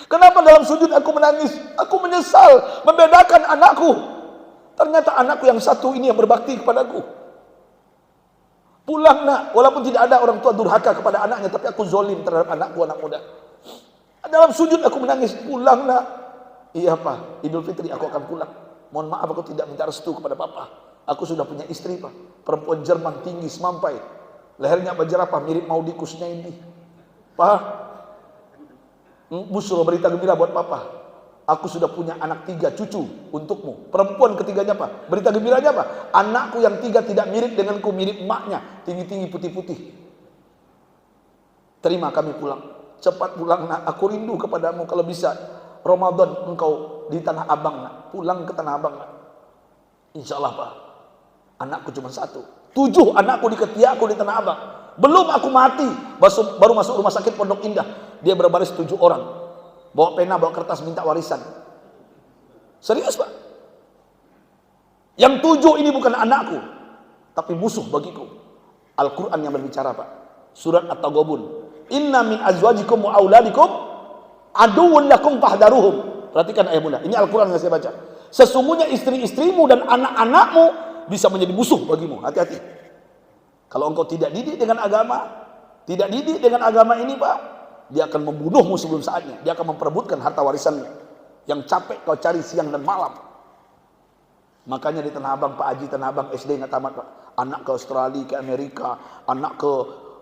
Kenapa dalam sujud aku menangis? Aku menyesal membedakan anakku. Ternyata anakku yang 1 ini yang berbakti kepadaku. Pulang nak, walaupun tidak ada orang tua durhaka kepada anaknya, tapi aku zolim terhadap anakku, anak muda. Dalam sujud aku menangis, pulang nak. Iya Pak, Idul Fitri aku akan pulang. Mohon maaf aku tidak minta restu kepada Papa. Aku sudah punya istri, Pak. Perempuan Jerman, tinggi semampai. Lehernya berjerapah mirip Maudy Kusnaidi. Pak, busur berita gembira buat Papa. Aku sudah punya anak 3 cucu untukmu. Perempuan ketiganya, Pak. Berita gembiranya apa? Anakku yang 3 tidak mirip denganku, mirip emaknya. Tinggi-tinggi, putih-putih. Terima, kami pulang. Cepat pulang nak. Aku rindu kepadamu. Kalau bisa Ramadan engkau di Tanah Abang nak. Pulang ke Tanah Abang nak. Insya Allah, Pak. Anakku cuma 1. 7 anakku di ketiakku di Tanah Abang. Belum aku mati, baru masuk rumah sakit Pondok Indah. Dia berbaris 7 orang. Bawa pena, bawa kertas, minta warisan. Serius, Pak. Yang 7 ini bukan anakku, tapi musuh bagiku. Al-Quran yang berbicara, Pak. Surat At-Taghabun. Inna min azwajikum wa auladikum aduwwun lakum fahdharuhum. Perhatikan ayat bunda. Ini Al-Quran yang saya baca. Sesungguhnya istri-istrimu dan anak-anakmu bisa menjadi musuh bagimu. Hati-hati. Kalau engkau tidak didik dengan agama, tidak didik dengan agama ini Pak, dia akan membunuhmu sebelum saatnya. Dia akan memperebutkan harta warisanmu yang capek kau cari siang dan malam. Makanya di Tanah Abang, Pak Haji Tanah Abang SD nggak tamat Pak. Anak ke Australia, ke Amerika, anak ke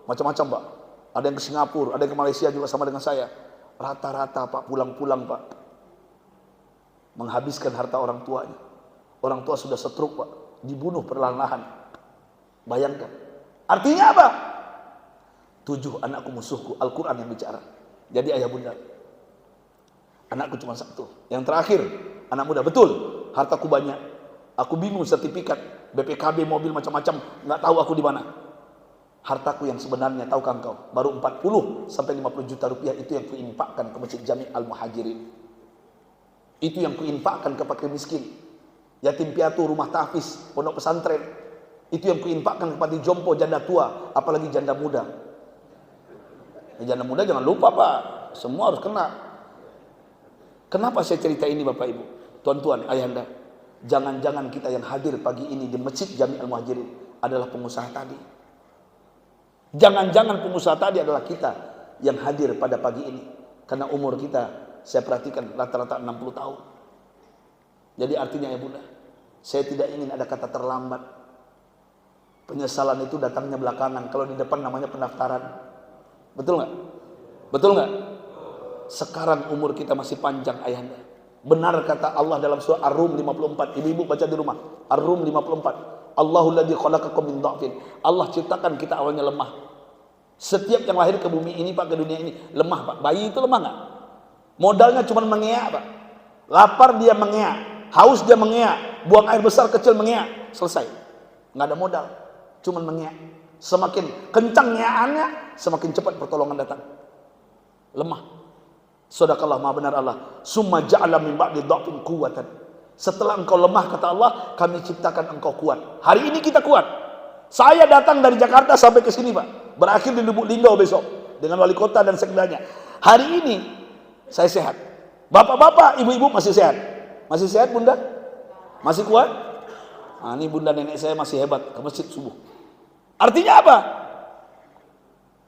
macam-macam Pak. Ada yang ke Singapura, ada yang ke Malaysia juga sama dengan saya. Rata-rata Pak pulang-pulang Pak, menghabiskan harta orang tuanya. Orang tua sudah setruk Pak, dibunuh perlahan-lahan. Bayangkan. Artinya apa? 7 anakku musuhku, Al-Quran yang bicara. Jadi ayah bunda, anakku cuma 1. Yang terakhir, anak muda, betul, hartaku banyak. Aku bingung sertifikat, BPKB, mobil macam-macam, nggak tahu aku di mana. Hartaku yang sebenarnya, tahukah engkau, baru 40 sampai 50 juta rupiah, itu yang kuinfakkan ke Masjid Jami' Al-Muhajirin. Itu yang kuinfakkan ke fakir miskin, yatim piatu, rumah tahfiz, pondok pesantren. Itu yang kuinfakkan kepada jompo, janda tua, apalagi janda muda. Janda muda jangan lupa Pak, semua harus kena. Kenapa saya cerita ini Bapak Ibu, tuan-tuan, ayahanda? Jangan-jangan kita yang hadir pagi ini di Masjid Jami' Al-Muhajirin adalah pengusaha tadi. Jangan-jangan pengusaha tadi adalah kita yang hadir pada pagi ini. Karena umur kita, saya perhatikan rata-rata 60 tahun. Jadi artinya ya bunda, saya tidak ingin ada kata terlambat. Penyesalan itu datangnya belakangan. Kalau di depan namanya pendaftaran. Betul nggak? Betul nggak? Sekarang umur kita masih panjang ayahanda. Benar kata Allah dalam surah Ar-Rum 54. Ibu-ibu baca di rumah. Ar-Rum 54. Allahul ladzi khalaqakum min dha'fin. Allah ciptakan kita awalnya lemah. Setiap yang lahir ke bumi ini Pak, ke dunia ini lemah Pak. Bayi itu lemah nggak? Modalnya cuma mengeak Pak. Lapar dia mengeak, haus dia mengeak, buang air besar kecil mengeak, selesai. Nggak ada modal, cuma mengeak. Semakin kencang ngeaannya, semakin cepat pertolongan datang. Lemah. Shadaqallah, maha benar Allah. Summa ja'ala min ba'di dha'fin quwwatan. Setelah engkau lemah kata Allah, kami ciptakan engkau kuat. Hari ini kita kuat. Saya datang dari Jakarta sampai ke sini Pak. Berakhir di Lubuk Linggau besok dengan wali kota dan sekdanya. Hari ini saya sehat. Bapak-bapak, ibu-ibu masih sehat. Masih sehat bunda? Masih kuat? Nah, ini bunda nenek saya masih hebat ke masjid subuh. Artinya apa?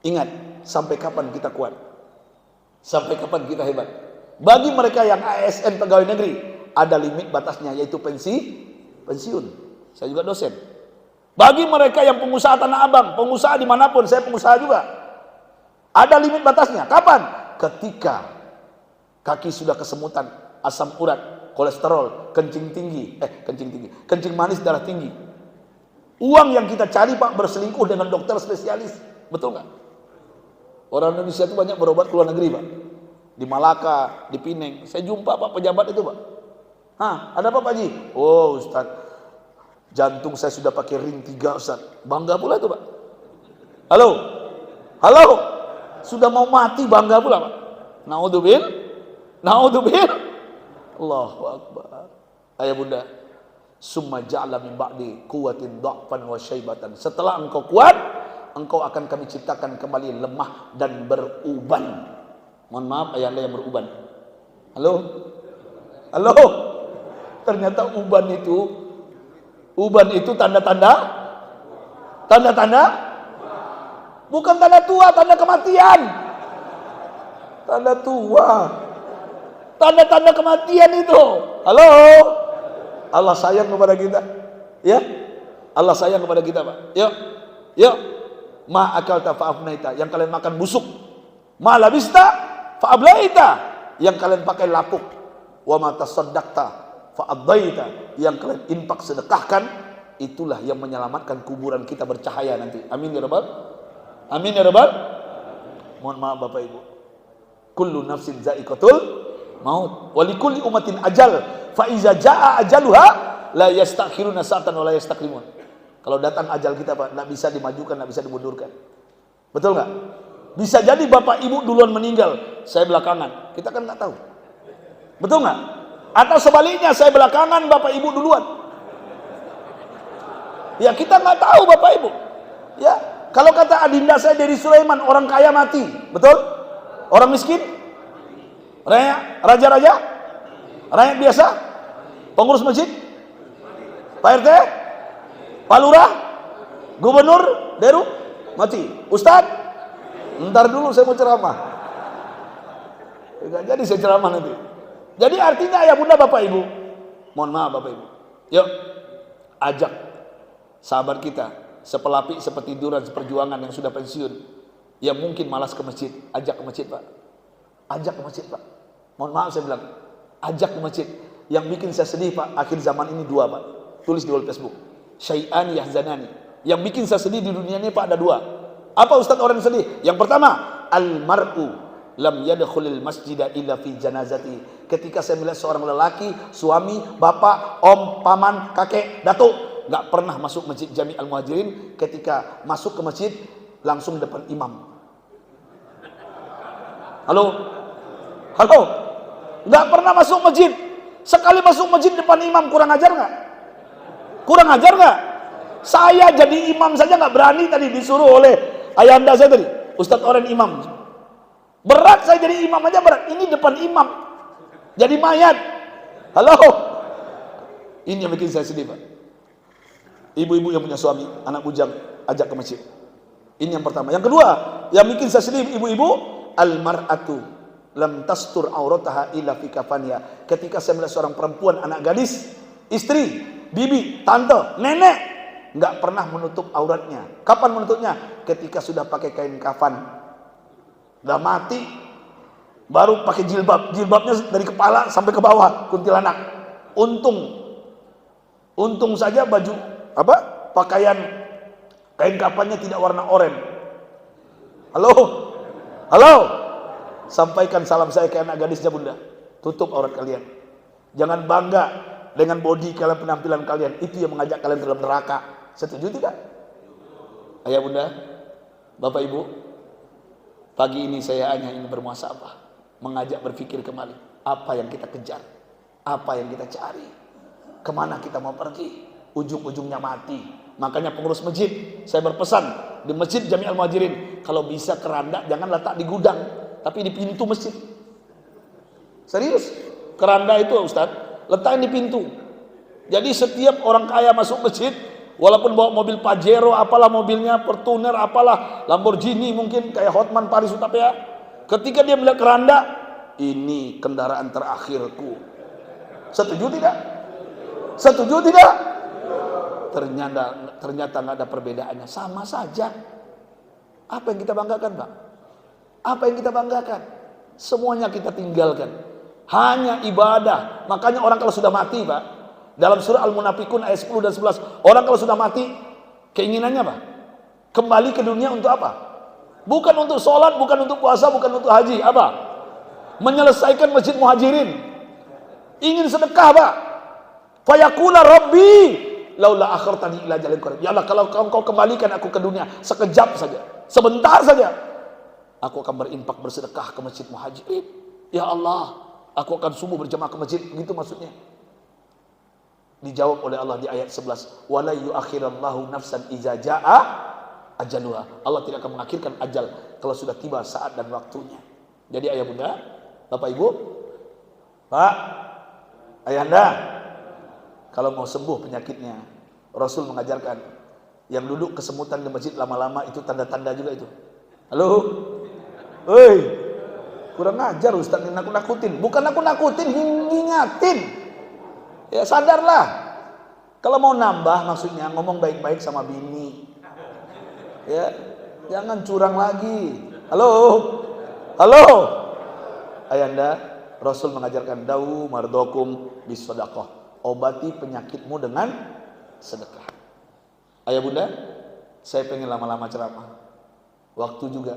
Ingat, sampai kapan kita kuat? Sampai kapan kita hebat? Bagi mereka yang ASN pegawai negeri, ada limit batasnya, yaitu pensiun. Saya juga dosen. Bagi mereka yang pengusaha Tanah Abang, pengusaha dimanapun, saya pengusaha juga, ada limit batasnya. Kapan? Ketika kaki sudah kesemutan, asam urat, kolesterol, kencing manis, darah tinggi. Uang yang kita cari Pak berselingkuh dengan dokter spesialis. Betul nggak? Orang Indonesia itu banyak berobat ke luar negeri Pak. Di Malaka, di Pineng. Saya jumpa Pak pejabat itu Pak. Hah, ada apa Pak Haji? Oh Ustaz, jantung saya sudah pakai ring 3 Ustaz. Bangga pula itu Pak. Halo? Halo? Sudah mau mati bangga pula Pak. Naudzubillah. Allahu Akbar. Ayah bunda, summa ja'ala min ba'di quwwatin dha'fan wa syaibatan. Setelah engkau kuat, engkau akan kami ciptakan kembali lemah dan beruban. Mohon maaf ayahanda yang beruban. Halo? Halo? Ternyata uban itu tanda-tanda bukan tanda tua, tanda kematian. Tanda tua. Tanda-tanda kematian itu. Halo? Allah sayang kepada kita, ya. Allah sayang kepada kita, Pak. Yuk. Ma akalta fa'afnaita, yang kalian makan busuk. Ma labista fa'ablaita, yang kalian pakai lapuk. Wa ma tasaddaqta fa'addaita, yang kalian infak sedekahkan, itulah yang menyelamatkan kuburan kita bercahaya nanti. Amin ya rabbal. Amin ya rabbal. Mohon maaf Bapak Ibu. Kullu nafsin za'iqatul maut. Wa likulli ummatin ajal. Fa iza jaa ajaluha la yastakhiruna sa'atan wa la yastaqdimun. Kalau datang ajal kita Pak, enggak bisa dimajukan, enggak bisa dimundurkan. Betul enggak? Bisa jadi Bapak Ibu duluan meninggal, saya belakangan. Kita kan enggak tahu. Betul enggak? Atau sebaliknya, saya belakangan, Bapak Ibu duluan. Ya kita enggak tahu Bapak Ibu. Ya, kalau kata adinda saya dari Sulaiman, orang kaya mati. Betul? Orang miskin? Raja-raja? Rakyat biasa? Pengurus masjid? Pak RT? Pak Lurah? Gubernur? Deru? Mati. Ustadz? Ntar dulu saya mau ceramah. Enggak jadi saya ceramah nanti. Jadi artinya ayah bunda bapak ibu, mohon maaf bapak ibu, yuk ajak sahabat kita sepelapik, sepetiduran, seperjuangan yang sudah pensiun, yang mungkin malas ke masjid, ajak ke masjid pak. Ajak ke masjid pak. Mohon maaf saya bilang, ajak ke masjid. Yang bikin saya sedih pak, akhir zaman ini dua pak. Tulis di wall Facebook, syai'ani yahzanani. Yang bikin saya sedih di dunia ini pak ada dua. Apa Ustadz orang sedih? Yang pertama, al-mar'u lam yadkhulil masjida illa fi janazati. Ketika saya melihat seorang lelaki, suami, bapak, om, paman, kakek, datuk, nggak pernah masuk masjid Jami' Al-Muhajirin. Ketika masuk ke masjid langsung depan imam. Halo, halo, nggak pernah masuk masjid. Sekali masuk masjid depan imam, kurang ajar nggak? Kurang ajar nggak? Saya jadi imam saja nggak berani tadi, disuruh oleh ayahanda saya tadi, Ustadz Oren imam. Berat saya jadi imam aja berat. Ini depan imam jadi mayat. Halo. Ini yang bikin saya sedih pak. Ibu-ibu yang punya suami, anak bujang, ajak ke masjid. Ini yang pertama. Yang kedua, yang bikin saya sedih ibu-ibu, al-mar'atu lam tastur aurataha illa fi kafaniha. Ketika saya melihat seorang perempuan, anak gadis, istri, bibi, tante, nenek, nggak pernah menutup auratnya. Kapan menutupnya? Ketika sudah pakai kain kafan. Udah mati baru pakai jilbab, jilbabnya dari kepala sampai ke bawah, kuntilanak. Untung saja baju apa pakaian kain kafannya tidak warna oranye. Halo, sampaikan salam saya ke anak gadisnya bunda, tutup aurat kalian, jangan bangga dengan body kalian, penampilan kalian, itu yang mengajak kalian ke dalam neraka. Setuju tidak ayah bunda, bapak ibu? Pagi ini saya hanya ingin bermuhasabah, mengajak berpikir kembali, apa yang kita kejar, apa yang kita cari, kemana kita mau pergi, ujung-ujungnya mati. Makanya pengurus masjid, saya berpesan di masjid Jami' Al-Muhajirin, kalau bisa keranda jangan letak di gudang, tapi di pintu masjid. Serius, keranda itu Ustadz, letakkan di pintu. Jadi setiap orang kaya masuk masjid, walaupun bawa mobil Pajero, apalah mobilnya, Fortuner, apalah, Lamborghini mungkin, kayak Hotman Paris Utapia. Ketika dia melihat keranda, ini kendaraan terakhirku. Setuju tidak? Setuju tidak? Ternyata nggak ada perbedaannya, sama saja. Apa yang kita banggakan Pak? Apa yang kita banggakan? Semuanya kita tinggalkan. Hanya ibadah. Makanya orang kalau sudah mati Pak, dalam surah Al-Munafikun ayat 10 dan 11, orang kalau sudah mati, keinginannya apa? Kembali ke dunia untuk apa? Bukan untuk sholat, bukan untuk puasa, bukan untuk haji. Apa? Menyelesaikan masjid Muhajirin. Ingin sedekah Pak. Fayaqula Rabbi laula akhartani ila ajalin qarib. Ya Allah, kalau Engkau kembalikan aku ke dunia sekejap saja, sebentar saja, aku akan berinfak, bersedekah ke masjid Muhajirin. Ya Allah, aku akan subuh berjamaah ke masjid. Begitu maksudnya. Dijawab oleh Allah di ayat 11, wala yuakhirallahu nafsan iza jaa ajaluha. Allah tidak akan mengakhirkan ajal kalau sudah tiba saat dan waktunya. Jadi ayah bunda, bapak ibu, pak, ayahanda, kalau mau sembuh penyakitnya, Rasul mengajarkan yang duduk kesemutan di masjid lama-lama itu tanda-tanda juga itu. Halo, hei, kurang ajar Ustaz, nakut-nakutin. Bukan nakut-nakutin, ngingatin. Ya sadarlah. Kalau mau nambah maksudnya ngomong baik-baik sama bini. Ya, jangan curang lagi. Halo. Halo. Ayanda, Rasul mengajarkan dawu mardokum bisedekah. Obati penyakitmu dengan sedekah. Ayah bunda, saya pengen lama-lama ceramah. Waktu juga.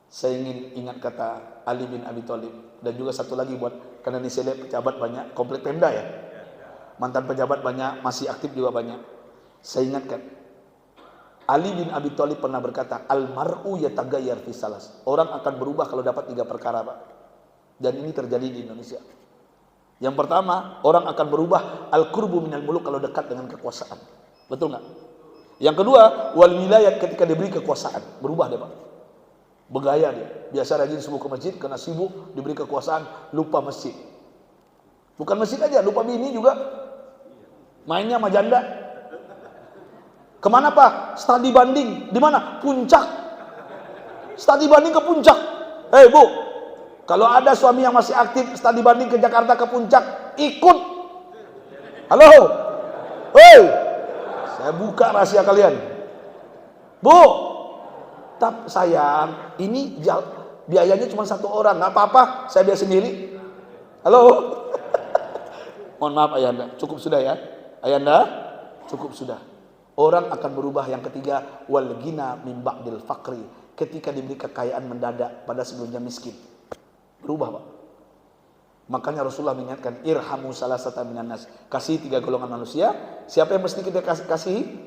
Saya ingin ingat kata Ali bin Abi Thalib, dan juga satu lagi buat, karena ini saya lihat pejabat banyak, komplek Pemda ya. Mantan pejabat banyak, masih aktif juga banyak. Saya ingatkan, Ali bin Abi Thalib pernah berkata, al-mar'u yataghayyar fi salas. Orang akan berubah kalau dapat 3 perkara, Pak. Dan ini terjadi di Indonesia. Yang pertama, orang akan berubah al-qurbu minal muluk kalau dekat dengan kekuasaan. Betul nggak? Yang kedua, wal wilayah ketika diberi kekuasaan, berubah dia, Pak. Begaya dia. Biasa rajin subuh ke masjid, karena sibuk diberi kekuasaan, lupa masjid. Bukan masjid aja, lupa bini juga. Mainnya sama janda. Kemana Pak? Studi banding. Di mana? Puncak. studi banding ke puncak. Hei Bu, kalau ada suami yang masih aktif studi banding ke Jakarta ke puncak, ikut. Halo, hei, saya buka rahasia kalian. Bu, sayang, ini biayanya cuma 1 orang, nggak apa-apa, saya biar sendiri. Halo, mohon maaf Ayanda, cukup sudah ya, Ayanda, cukup sudah. Orang akan berubah. Yang ketiga, wal ghina min ba'dil faqri, ketika diberi kekayaan mendadak pada sebelumnya miskin. Berubah Pak. Makanya Rasulullah mengingatkan, irhamu salasata minan nas, kasih 3 golongan manusia. Siapa yang mesti kita kasih?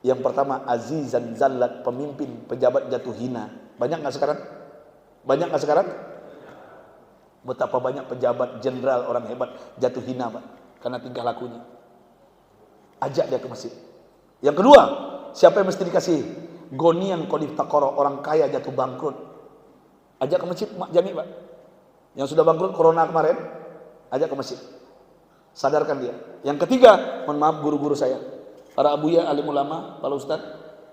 Yang pertama, azizan zallat, pemimpin, pejabat jatuh hina. Banyak nggak sekarang? Banyak nggak sekarang? Betapa banyak pejabat, jenderal, orang hebat jatuh hina Pak, karena tingkah lakunya. Ajak dia ke masjid. Yang kedua, siapa yang mesti dikasih? Gonian qadif taqara, orang kaya jatuh bangkrut. Ajak ke masjid jami Pak. Yang sudah bangkrut corona kemarin, ajak ke masjid. Sadarkan dia. Yang ketiga, mohon maaf guru-guru saya, para abuya, alim ulama, para ustaz,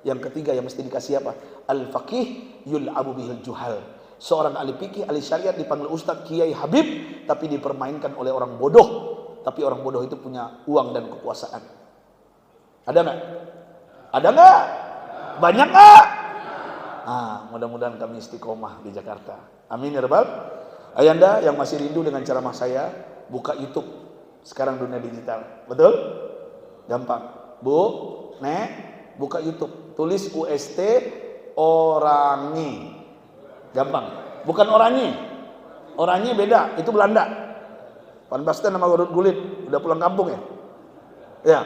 yang ketiga yang mesti dikasih apa? Al-faqih yul'abu bihil juhal. Seorang ahli fikih, ahli syariat dipanggil ustaz, kiai, habib, tapi dipermainkan oleh orang bodoh. Tapi orang bodoh itu punya uang dan kekuasaan. Ada nggak? Ada nggak? Banyak nggak? Mudah-mudahan kami istiqomah di Jakarta. Amin ya rabbal. Ayanda yang masih rindu dengan ceramah saya, buka YouTube. Sekarang dunia digital, betul? Gampang. Bu, Nek, buka YouTube. Tulis UST Orangi. Gampang. Bukan Orangi. Orangi beda, itu Belanda. Van Basten nama Garut Gulit, udah pulang kampung ya? Ya.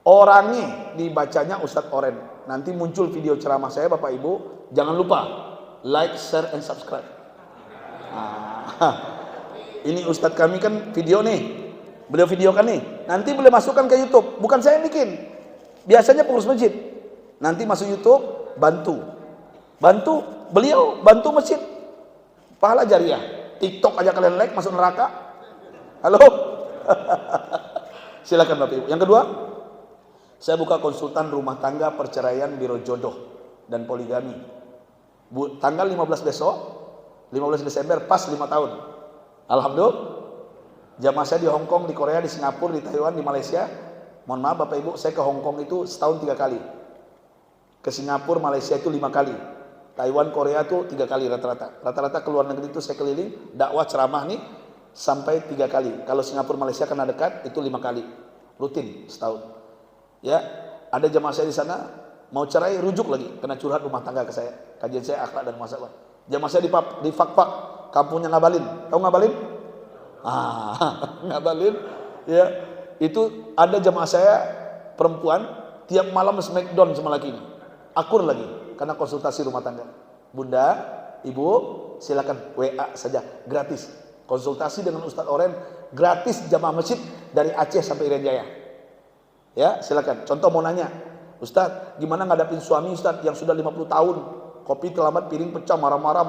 Orangi dibacanya Ustadz Oren. Nanti muncul video ceramah saya Bapak Ibu. Jangan lupa like, share, and subscribe. Ini Ustadz kami kan video nih. Beliau videokan nih. Nanti boleh masukkan ke YouTube. Bukan saya yang bikin. Biasanya pengurus masjid. Nanti masuk YouTube, bantu. Bantu beliau, bantu masjid. Pahala jariah. TikTok aja kalian like, masuk neraka. Halo. Silakan Bapak Ibu. Yang kedua, saya buka konsultan rumah tangga, perceraian, biro jodoh, dan poligami. Tanggal 15 besok, 15 Desember, pas 5 tahun. Alhamdulillah. Jamaah saya di Hong Kong, di Korea, di Singapura, di Taiwan, di Malaysia. Mohon maaf Bapak Ibu, saya ke Hong Kong itu setahun 3 kali. Ke Singapura, Malaysia itu 5 kali. Taiwan, Korea itu 3 kali rata-rata. Rata-rata ke luar negeri itu saya keliling, dakwah ceramah nih, sampai 3 kali. Kalau Singapura, Malaysia karena dekat, itu 5 kali. Rutin, setahun. Ya, ada jamaah saya di sana mau cerai, rujuk lagi, kena curhat rumah tangga ke saya. Kajian saya akhlak dan muhasabah. Jamaah saya di Fakfak, kampungnya Ngabalin. Tahu Ngabalin? Ngabalin. Ya, itu ada jamaah saya perempuan tiap malam smackdown sama lakinya. Akur lagi karena konsultasi rumah tangga. Bunda, Ibu, silakan WA saja gratis. Konsultasi dengan Ustadz Oren gratis, jamaah masjid dari Aceh sampai Irian Jaya. Ya, silakan. Contoh mau nanya, Ustadz, gimana ngadapin suami Ustadz yang sudah 50 tahun, kopi terlambat, piring pecah, marah-marah.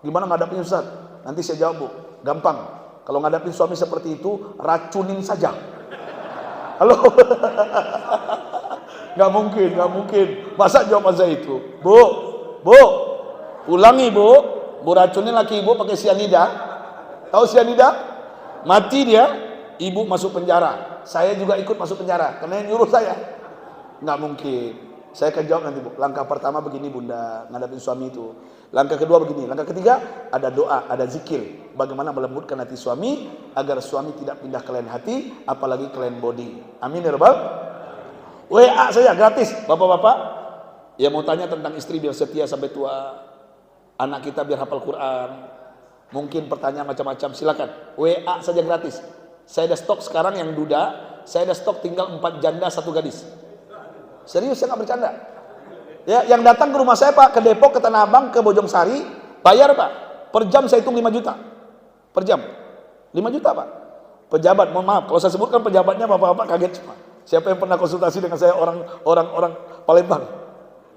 Gimana ngadapin Ustadz? Nanti saya jawab Bu, gampang. Kalau ngadapin suami seperti itu, racunin saja. Halo? Nggak mungkin. Masa jawaban saya itu? Bu, ulangi Bu racunin laki Ibu pakai sianida. Tahu sianida? Mati dia, Ibu masuk penjara. Saya juga ikut masuk penjara karena yang nyuruh saya. Nggak mungkin. Saya akan jawab nanti Bu. Langkah pertama begini Bunda, ngadapin suami itu. Langkah kedua begini. Langkah ketiga, ada doa, ada zikir. Bagaimana melembutkan hati suami agar suami tidak pindah ke lain hati, apalagi ke lain body. Amin ya rabbal. WA saja gratis. Bapak-bapak yang mau tanya tentang istri biar setia sampai tua, anak kita biar hafal Quran, mungkin pertanyaan macam-macam, silakan. WA saja gratis. Saya ada stok sekarang yang duda, saya ada stok tinggal 4 janda 1 gadis. Serius, saya nggak bercanda. Ya, yang datang ke rumah saya Pak, ke Depok, ke Tanah Abang, ke Bojong Sari, bayar Pak. Per jam saya hitung 5 juta. Per jam. 5 juta Pak. Pejabat, mohon maaf, kalau saya sebutkan pejabatnya Bapak-bapak kaget semua. Siapa yang pernah konsultasi dengan saya orang Palembang?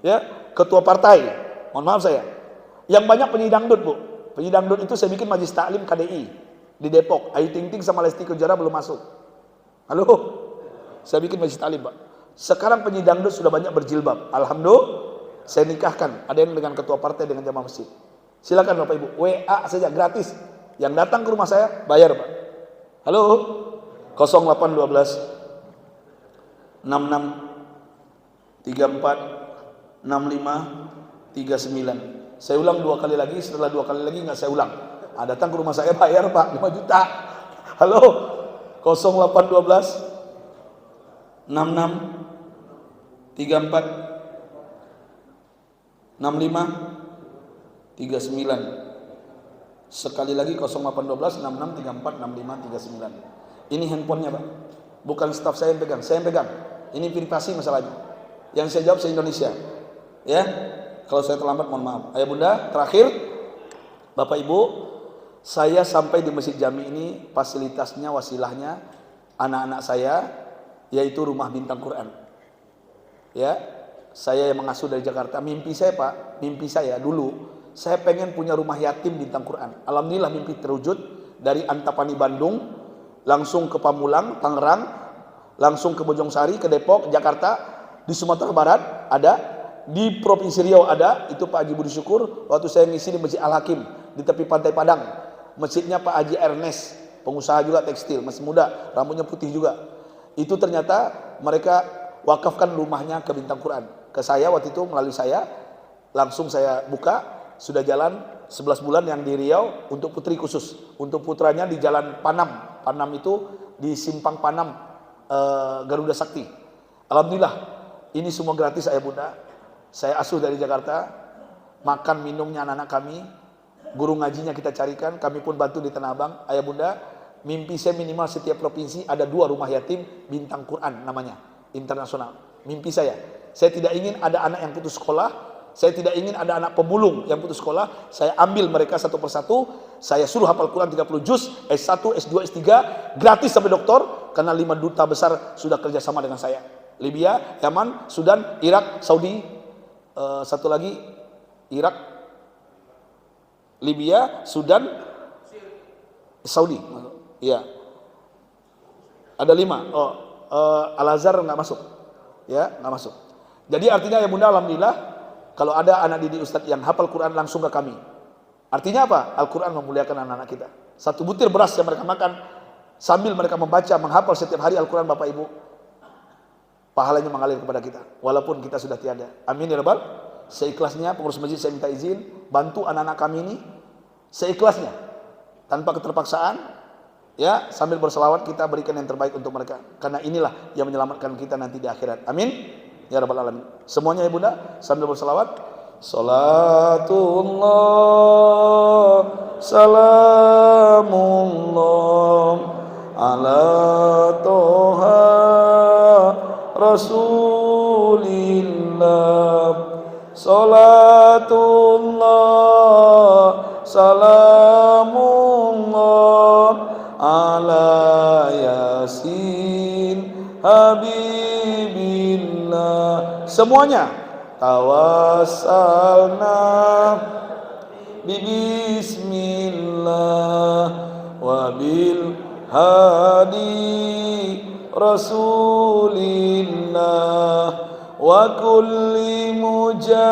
Ya, ketua partai. Mohon maaf saya. Yang banyak penyanyi dangdut Bu. Penyanyi dangdut itu saya bikin Majelis Taklim KDI di Depok. Ayu Ting Ting sama Lesti Kejora belum masuk. Halo, saya bikin Majelis Taklim Pak. Sekarang penyanyi dangdut sudah banyak berjilbab. Alhamdulillah. Saya nikahkan, ada yang dengan ketua partai, dengan jamaah masjid. Silakan Bapak Ibu, WA saja gratis. Yang datang ke rumah saya bayar Pak. Halo, 0812 66 34 65 39. Saya ulang 2 kali lagi, setelah 2 kali lagi nggak saya ulang. Datang ke rumah saya bayar Pak, 5 juta. Halo, 0812 66 34 65 39. Sekali lagi 0812 66 34 65 39. Ini handphonenya Pak. Bukan staf saya yang pegang, saya yang pegang. Ini privasi masalahnya. Yang saya jawab se-Indonesia. Ya. Kalau saya terlambat mohon maaf. Ayah Bunda, terakhir Bapak Ibu, saya sampai di Masjid Jami ini fasilitasnya, wasilahnya anak-anak saya, yaitu rumah bintang Quran. Ya. Saya yang mengasuh dari Jakarta. Mimpi saya Pak, mimpi saya dulu, saya pengen punya rumah yatim bintang Quran. Alhamdulillah mimpi terwujud. Dari Antapani Bandung, langsung ke Pamulang, Tangerang, langsung ke Bojongsari, ke Depok, Jakarta, di Sumatera Barat ada, di Provinsi Riau ada, itu Pak Haji Budi Syukur, waktu saya ngisi di Masjid Al-Hakim, di tepi Pantai Padang. Masjidnya Pak Haji Ernest, pengusaha juga tekstil, masih muda, rambutnya putih juga. Itu ternyata mereka wakafkan rumahnya ke bintang Quran. Ke saya waktu itu melalui saya, langsung saya buka, sudah jalan 11 bulan yang di Riau untuk putri khusus. Untuk putranya di Jalan Panam. Panam itu di Simpang Panam, Garuda Sakti. Alhamdulillah, ini semua gratis Ayah Bunda. Saya asuh dari Jakarta, makan minumnya anak-anak kami, guru ngajinya kita carikan, kami pun bantu di Tanah Abang. Ayah Bunda, mimpi saya minimal setiap provinsi ada 2 rumah yatim bintang Quran namanya, internasional. Mimpi saya tidak ingin ada anak yang putus sekolah, saya tidak ingin ada anak pemulung yang putus sekolah. Saya ambil mereka satu persatu, saya suruh hafal Quran 30 juz, S1, S2, S3, gratis sampai doktor, karena 5 duta besar sudah kerjasama dengan saya. Libya, Yaman, Sudan, Irak, Saudi, satu lagi Irak, Libya, Sudan, Saudi. Iya. Ada 5. Al-Azhar nggak masuk. Ya, nggak masuk. Jadi artinya ya Bunda, alhamdulillah kalau ada anak didik Ustadz yang hafal Quran langsung ke kami. Artinya apa? Al-Quran memuliakan anak-anak kita. 1 butir beras yang mereka makan sambil mereka membaca, menghafal setiap hari Al-Quran Bapak Ibu, pahalanya mengalir kepada kita walaupun kita sudah tiada. Amin ya Rabbal. Seikhlasnya pengurus masjid saya minta izin bantu anak-anak kami ini seikhlasnya, tanpa keterpaksaan, ya, sambil berselawat kita berikan yang terbaik untuk mereka, karena inilah yang menyelamatkan kita nanti di akhirat. Amin ya Rabbal alamin. Semuanya ya Bunda sambil berselawat. Salatullah salamullah ala toha Rasulillah. Salatullah salamullah ala yasin habibillah. Semuanya tawassalna bismillah wa bil hadi rasulillah wa kulli mujahidin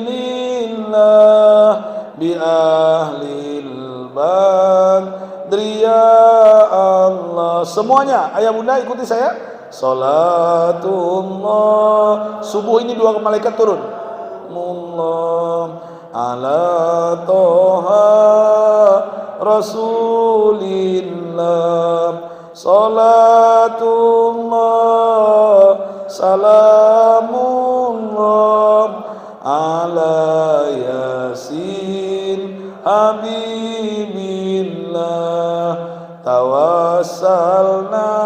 lillah bi ahlil badri ya Allah. Semuanya ayah bunda ikuti saya. Salatullah, subuh ini 2 malaikat turun. Mullah ala toha rasulillah. Salatullah salamullah ala yasin habibillah. Tawassalna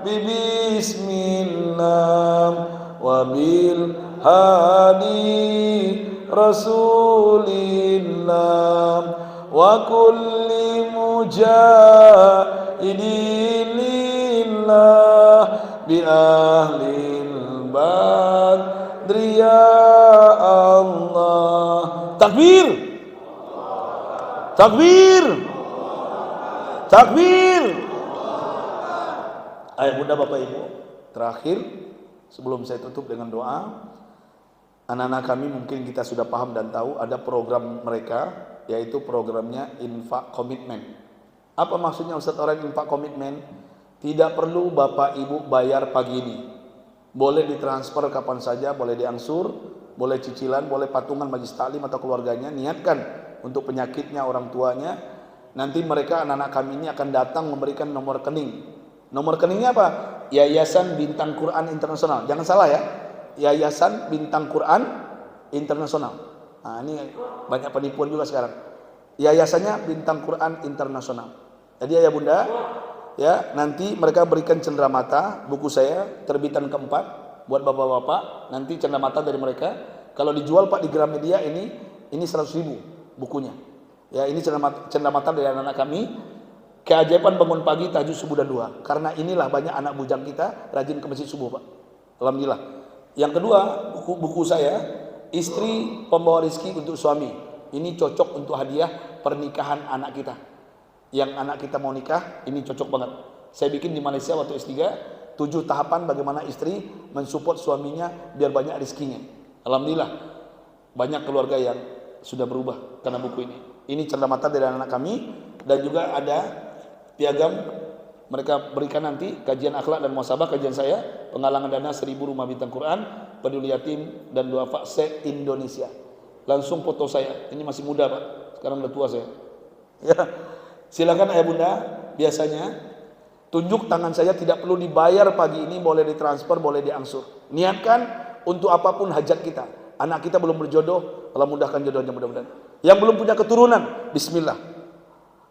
bismillah wa bil hadi rasulillah wa kulli mujahidin lillah bi ahlil badri ya Allah. Takbir, takbir, takbir. Ayah bunda bapak ibu, terakhir sebelum saya tutup dengan doa, anak-anak kami mungkin kita sudah paham dan tahu ada program mereka, yaitu programnya infak komitmen. Apa maksudnya Ustaz orang infak komitmen? Tidak perlu Bapak Ibu bayar pagi ini. Boleh ditransfer kapan saja, boleh diangsur, boleh cicilan, boleh patungan majlis taklim atau keluarganya. Niatkan untuk penyakitnya orang tuanya. Nanti mereka anak-anak kami ini akan datang memberikan nomor rekening. Nomor rekeningnya apa? Yayasan Bintang Quran Internasional. Jangan salah ya. Yayasan Bintang Quran Internasional. Nah, ini banyak penipuan juga sekarang. Yayasannya Bintang Quran Internasional. Jadi ayah bunda, ya nanti mereka berikan cenderamata buku saya terbitan keempat buat bapak-bapak. Nanti cenderamata dari mereka. Kalau dijual Pak di Gramedia ini 100.000 bukunya. Ya ini cenderamata dari anak-anak kami. Keajaiban bangun pagi, tahajud subuh dan duha. Karena inilah banyak anak bujang kita rajin ke masjid subuh Pak. Alhamdulillah. Yang kedua buku saya, istri pembawa rezeki untuk suami. Ini cocok untuk hadiah pernikahan anak kita. Yang anak kita mau nikah, ini cocok banget. Saya bikin di Malaysia waktu S3, 7 tahapan bagaimana istri mensupport suaminya biar banyak rezekinya. Alhamdulillah, banyak keluarga yang sudah berubah karena buku ini. Ini cenderamata dari anak kami, dan juga ada piagam mereka berikan nanti kajian akhlak dan muhasabah, kajian saya, penggalangan dana 1000 rumah bintang Quran, peduli yatim dan duafa se-Indonesia. Langsung foto saya, ini masih muda Pak, sekarang udah tua saya. Ya, silakan ayah bunda, biasanya tunjuk tangan saya tidak perlu dibayar pagi ini, boleh ditransfer, boleh diangsur. Niatkan untuk apapun hajat kita. Anak kita belum berjodoh, Allah mudahkan jodohnya mudah-mudahan. Yang belum punya keturunan, bismillah.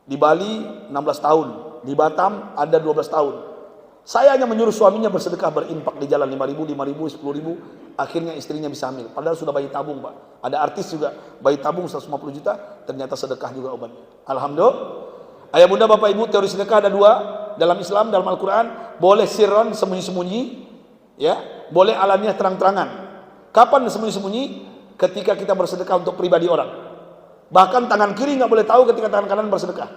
Di Bali 16 tahun, di Batam ada 12 tahun. Saya hanya menyuruh suaminya bersedekah, berinfak di jalan 5.000, 5.000, 10.000. Akhirnya istrinya bisa hamil. Padahal sudah bayi tabung Pak. Ada artis juga bayi tabung 150 juta, ternyata sedekah juga obatnya. Alhamdulillah. Ayah bunda bapak ibu, teori sedekah ada 2 dalam Islam, dalam Al-Quran. Boleh sirron, sembunyi-sembunyi, ya. Boleh alaniah, terang-terangan. Kapan sembunyi-sembunyi? Ketika kita bersedekah untuk pribadi orang. Bahkan tangan kiri nggak boleh tahu ketika tangan kanan bersedekah.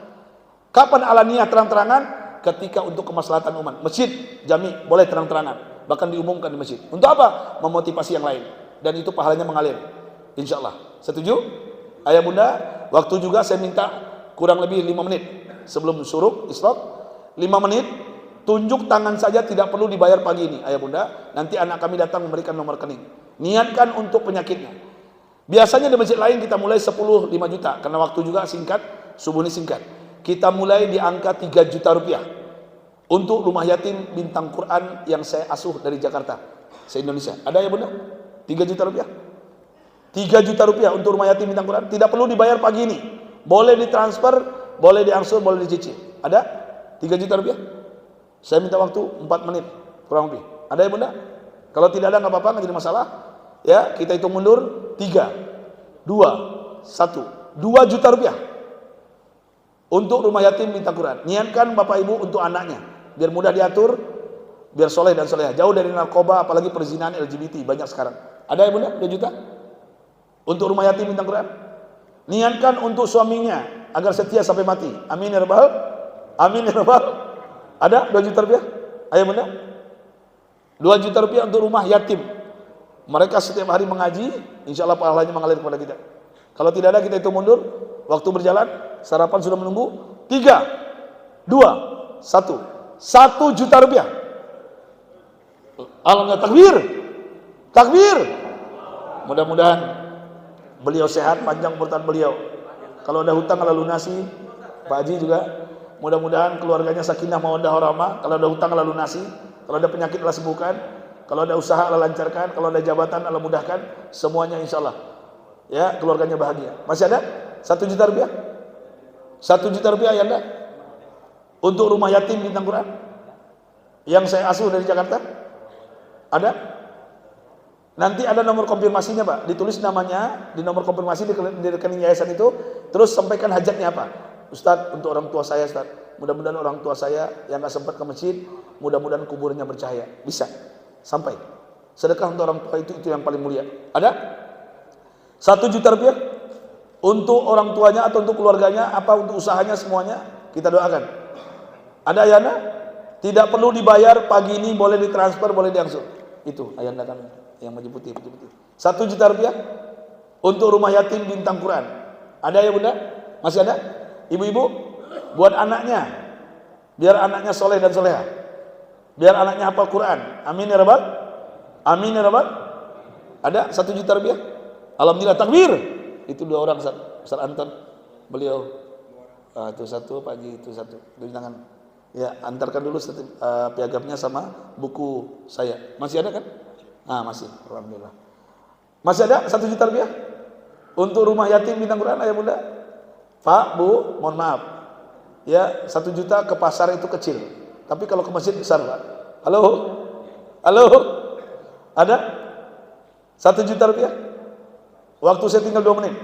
Kapan alaniah, terang-terangan? Ketika untuk kemaslahatan umat. Masjid, jami, boleh terang-terangan. Bahkan diumumkan di masjid. Untuk apa? Memotivasi yang lain. Dan itu pahalanya mengalir. Insya Allah. Setuju? Ayah bunda, waktu juga saya minta kurang lebih 5 menit. Sebelum suruk, isyraq, 5 menit. Tunjuk tangan saja, tidak perlu dibayar pagi ini. Ayah bunda, nanti anak kami datang memberikan nomor rekening. Niatkan untuk penyakitnya. Biasanya di masjid lain kita mulai 10, 5 juta. Karena waktu juga singkat, subuh ini singkat. Kita mulai di angka 3 juta rupiah. Untuk rumah yatim bintang Quran yang saya asuh dari Jakarta, se-Indonesia. Ada ya bunda? 3 juta rupiah. 3 juta rupiah untuk rumah yatim bintang Quran. Tidak perlu dibayar pagi ini. Boleh ditransfer, boleh diangsur, boleh dicicil. Ada? 3 juta rupiah. Saya minta waktu 4 menit kurang lebih. Ada ya bunda? Kalau tidak ada nggak apa-apa, nggak jadi masalah. Ya, kita hitung mundur. 3, 2, 1. 2 juta rupiah. Untuk rumah yatim bintang Quran. Niatkan bapak ibu untuk anaknya. Biar mudah diatur, biar soleh dan soleha. Jauh dari narkoba, apalagi perzinahan LGBT. Banyak sekarang. Ada ya bunda? 2 juta? Untuk rumah yatim bintang Quran. Niatkan untuk suaminya, agar setia sampai mati. Amin ya rabbal. Amin ya rabbal. Ada 2 juta rupiah? Ayo bunda? 2 juta rupiah untuk rumah yatim. Mereka setiap hari mengaji, insya Allah pahalanya mengalir kepada kita. Kalau tidak ada, kita hitung mundur. Waktu berjalan, sarapan sudah menunggu. 3, 2, 1. 1 juta rupiah. Alhamdulillah, takbir. Takbir. Mudah-mudahan beliau sehat, panjang umur beliau. Kalau ada hutang Allah lunasi. Pak Haji juga. Mudah-mudahan keluarganya sakinah mawaddah warahmah. Kalau ada hutang Allah lunasi. Kalau ada penyakit Allah sembuhkan. Kalau ada usaha Allah lancarkan. Kalau ada jabatan Allah mudahkan. Semuanya insya Allah. Ya, keluarganya bahagia. Masih ada? 1 juta rupiah? 1 juta rupiah ya anda? Untuk rumah yatim bintang Quran yang saya asuh dari Jakarta? Ada? Nanti ada nomor konfirmasinya Pak. Ditulis namanya di nomor konfirmasi di rekening yayasan itu. Terus sampaikan hajatnya apa? Ustadz, untuk orang tua saya Ustadz. Mudah-mudahan orang tua saya yang gak sempat ke masjid, mudah-mudahan kuburnya bercahaya. Bisa. Sampai. Sedekah untuk orang tua itu yang paling mulia. Ada? 1 juta rupiah? Untuk orang tuanya atau untuk keluarganya, apa untuk usahanya semuanya, kita doakan. Ada ayana? Tidak perlu dibayar pagi ini, boleh ditransfer, boleh diangsur. Itu ayanda kami yang baju putih. 1 juta rupiah untuk rumah yatim bintang Quran. Ada ya bunda? Masih ada? Ibu-ibu buat anaknya, biar anaknya soleh dan soleha, biar anaknya hafal Quran. Amin ya rabbal. Amin ya rabbal. Ada 1 juta rupiah. Alhamdulillah, takbir. Itu 2 orang Ustaz Anton. Beliau itu 1, Pak Haji itu 1. Di tangan. Ya, antarkan dulu piagamnya sama buku saya. Masih ada kan? Masih. Alhamdulillah. Masih ada 1 juta rupiah untuk rumah yatim bintang Quran, ayah bunda. Pak, Bu, mohon maaf. Ya, 1 juta ke pasar itu kecil. Tapi kalau ke masjid besar, Pak. Halo? Halo? Ada? 1 juta rupiah? Waktu saya tinggal 2 menit.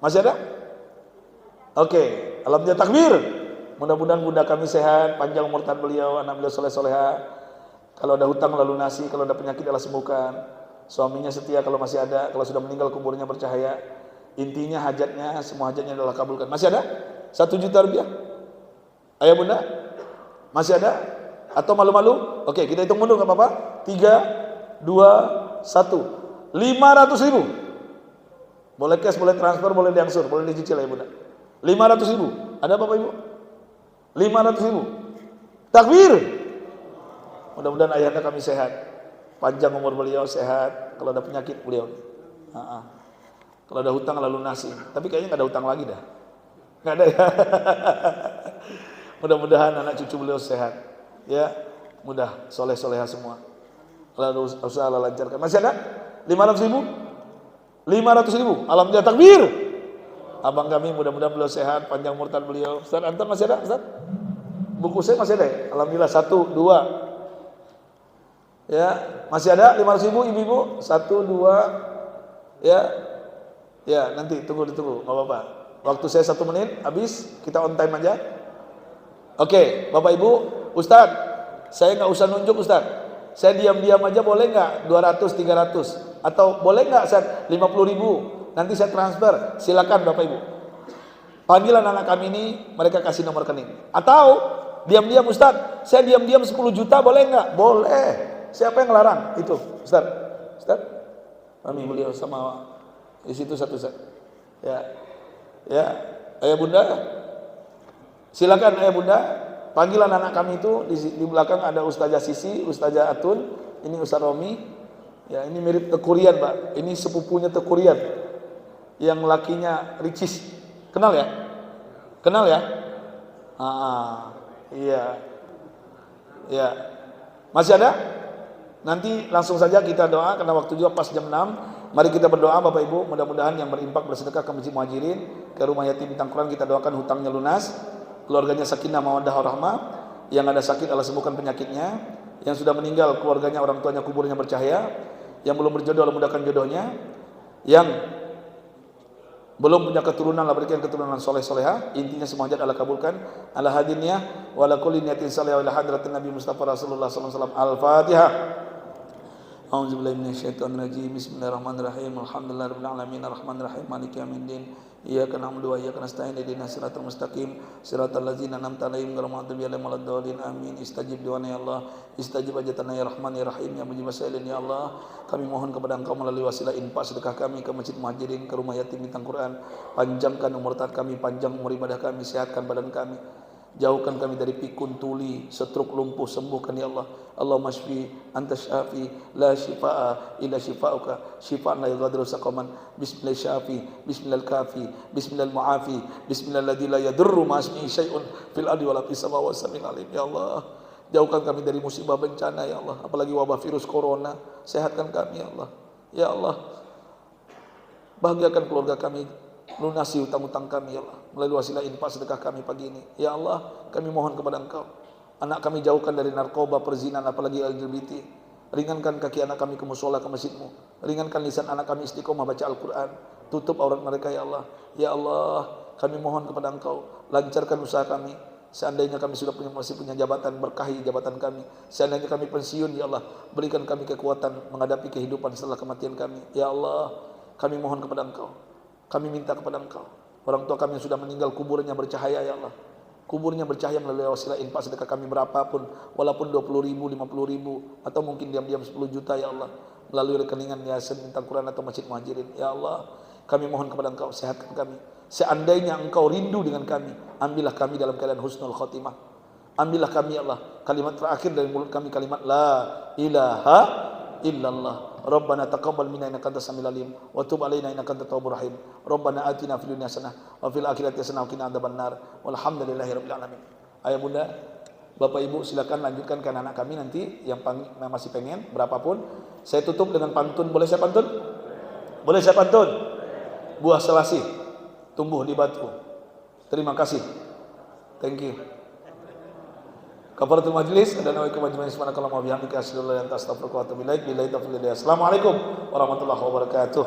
Masih ada? Oke. Alhamdulillah, takbir. Mudah-mudahan bunda kami sehat, panjang umur tahan beliau, anak beliau soleh-soleha. Kalau ada hutang lalu lunasi, kalau ada penyakit Allah sembuhkan. Suaminya setia kalau masih ada, kalau sudah meninggal kuburnya bercahaya. Intinya hajatnya, semua hajatnya adalah kabulkan. Masih ada? 1 juta rupiah? Ayah bunda? Masih ada? Atau malu-malu? Oke, kita hitung mundur, gak apa-apa. 3, 2, 1. 500 ribu. Boleh cash, boleh transfer, boleh diangsur, boleh dicicil ayah bunda. 500 ribu. Ada bapak ibu? 500 ribu. Takbir. Mudah-mudahan ayahanda kami sehat, panjang umur beliau, sehat. Kalau ada penyakit beliau, kalau ada hutang lalu nasi. Tapi kayaknya nggak ada hutang lagi dah. Nggak ada ya. Mudah-mudahan anak cucu beliau sehat. Ya, mudah soleh-soleha semua. Lalu usaha lancarkan. Masih ada? 500 ribu? 500 ribu. Alhamdulillah, takbir. Abang kami mudah-mudahan beliau sehat, panjang umur tahan beliau. Ustaz Anton masih ada, Ustaz? Buku saya masih ada ya? Alhamdulillah, 1, 2. Ya, masih ada 500 ribu ibu-ibu? 1, 2. Ya. Ya, nanti tunggu, enggak apa-apa. Waktu saya 1 menit habis, kita on time aja. Oke, Bapak Ibu, Ustaz, saya nggak usah nunjuk Ustaz. Saya diam-diam aja boleh nggak? 200, 300. Atau boleh nggak Ustaz 50 ribu? Nanti saya transfer. Silakan Bapak Ibu. Panggilan anak kami ini, mereka kasih nomor rekening. Atau diam-diam Ustaz, saya diam-diam 10 juta boleh nggak? Boleh. Siapa yang ngelarang? Itu Ustaz. Ustaz, kami beliau sama di situ 1 Ustaz. Ya, ya, ayah bunda. Silakan ayah bunda. Panggilan anak kami itu di belakang ada Ustazah Sisi, Ustazah Atun, ini Ustaz Romi. Ya, ini mirip Tekurian, Pak. Ini sepupunya Tekurian. Yang lakinya Ricis. Kenal ya? Kenal ya? Iya. Ya. Masih ada? Nanti langsung saja kita doa karena waktu juga pas jam 6. Mari kita berdoa Bapak Ibu, mudah-mudahan yang berinfak bersedekah ke Masjid Muhajirin, ke rumah yatim bintang Quran, kita doakan hutangnya lunas, keluarganya sakinah mawaddah warahmah, yang ada sakit Allah sembuhkan penyakitnya, yang sudah meninggal keluarganya, orang tuanya kuburnya bercahaya, yang belum berjodoh Allah mudahkan jodohnya, yang belum punya keturunan Allah berikan keturunan soleh soleha. Intinya semua hajat Allah kabulkan. Ala hadinnya wa ala kulli niyatin salih wa ila hadratin Nabi Mustafa Rasulullah sallallahu alaihi wasallam. Al-Fatihah. A'udzubillahi minasyaitonir rajim. Bismillahirrahmanirrahim. Alhamdulillahirabbil alamin arrahmanir rahim maliki yaumiddin. Iyyaka na'budu wa iyyaka nasta'in ihdinas siratal mustaqim siratal ladzina an'amta 'alaihim ghairil maghdubi 'alaihim waladdallin amin. Istajib doana ya Allah, istajib hajatana ya Rahman ya Rahim ya mujib masailin ya Allah. Kami mohon kepada Engkau melalui wasilah infak sedekah kami ke Masjid Muhajirin, ke rumah yatim bintang Quran. Panjangkan umur taat kami, panjang umur ibadah kami, sehatkan badan kami. Jauhkan kami dari pikun, tuli, stroke, lumpuh, sembuhkan ya Allah. Allahumma shfi anta syafi la shifaa illa shifauka shifaan la yughadiru saqaman. Bismillah syafi, bismillah kafi, bismillah muafi, bismillah alladzi la yadurru ma ismihi syai'un fil ardi wala fis samawati wasamil alim. Ya Allah, jauhkan kami dari musibah bencana ya Allah, apalagi wabah virus corona. Sehatkan kami ya Allah. Ya Allah, bahagiakan keluarga kami, lunasi hutang-hutang kami ya Allah, melalui wasilah infak sedekah kami pagi ini. Ya Allah, kami mohon kepada Engkau, anak kami jauhkan dari narkoba, perzinahan, apalagi LGBT. Ringankan kaki anak kami ke mushola, ke masjidmu. Ringankan lisan anak kami istiqomah baca Al-Quran. Tutup aurat mereka ya Allah. Ya Allah, kami mohon kepada Engkau, lancarkan usaha kami. Seandainya kami sudah masih punya jabatan, berkahi jabatan kami. Seandainya kami pensiun ya Allah, berikan kami kekuatan menghadapi kehidupan setelah kematian kami. Ya Allah, kami mohon kepada Engkau, kami minta kepada Engkau, orang tua kami yang sudah meninggal kuburnya bercahaya ya Allah. kuburnya bercahaya melalui wasilah infak sedekah kami berapapun, walaupun 20.000, 50.000, atau mungkin diam-diam 10 juta ya Allah, melalui rekeningan Yayasan Bintang Quran atau Masjid Muhajirin. Ya Allah, kami mohon kepada Engkau, sehatkan kami. Seandainya Engkau rindu dengan kami, ambillah kami dalam keadaan husnul khotimah. Ambillah kami ya Allah, kalimat terakhir dari mulut kami kalimat la ilaha illallah. Rabbana taqabbal minna innaka antas samiul alim wa tub alaina innaka antat tawwabur rahim. Rabbana atina fid dunya hasanah wa fil akhirati hasanah wa qina adzabannar. Walhamdulillahirabbil alamin. Ayah bunda, bapak ibu silakan lanjutkan ke anak kami nanti yang masih pengen berapapun. Saya tutup dengan pantun. Boleh saya pantun? Boleh saya pantun? Buah selasih tumbuh di batu. Terima kasih. Thank you. Kafaratul majlis dan nawaikum majlis subhanakallahumma wa bihamdika asyhadu an la ilaha illa anta astaghfiruka wa atubu ilaik. Billahi taufiq. Assalamualaikum warahmatullahi wabarakatuh.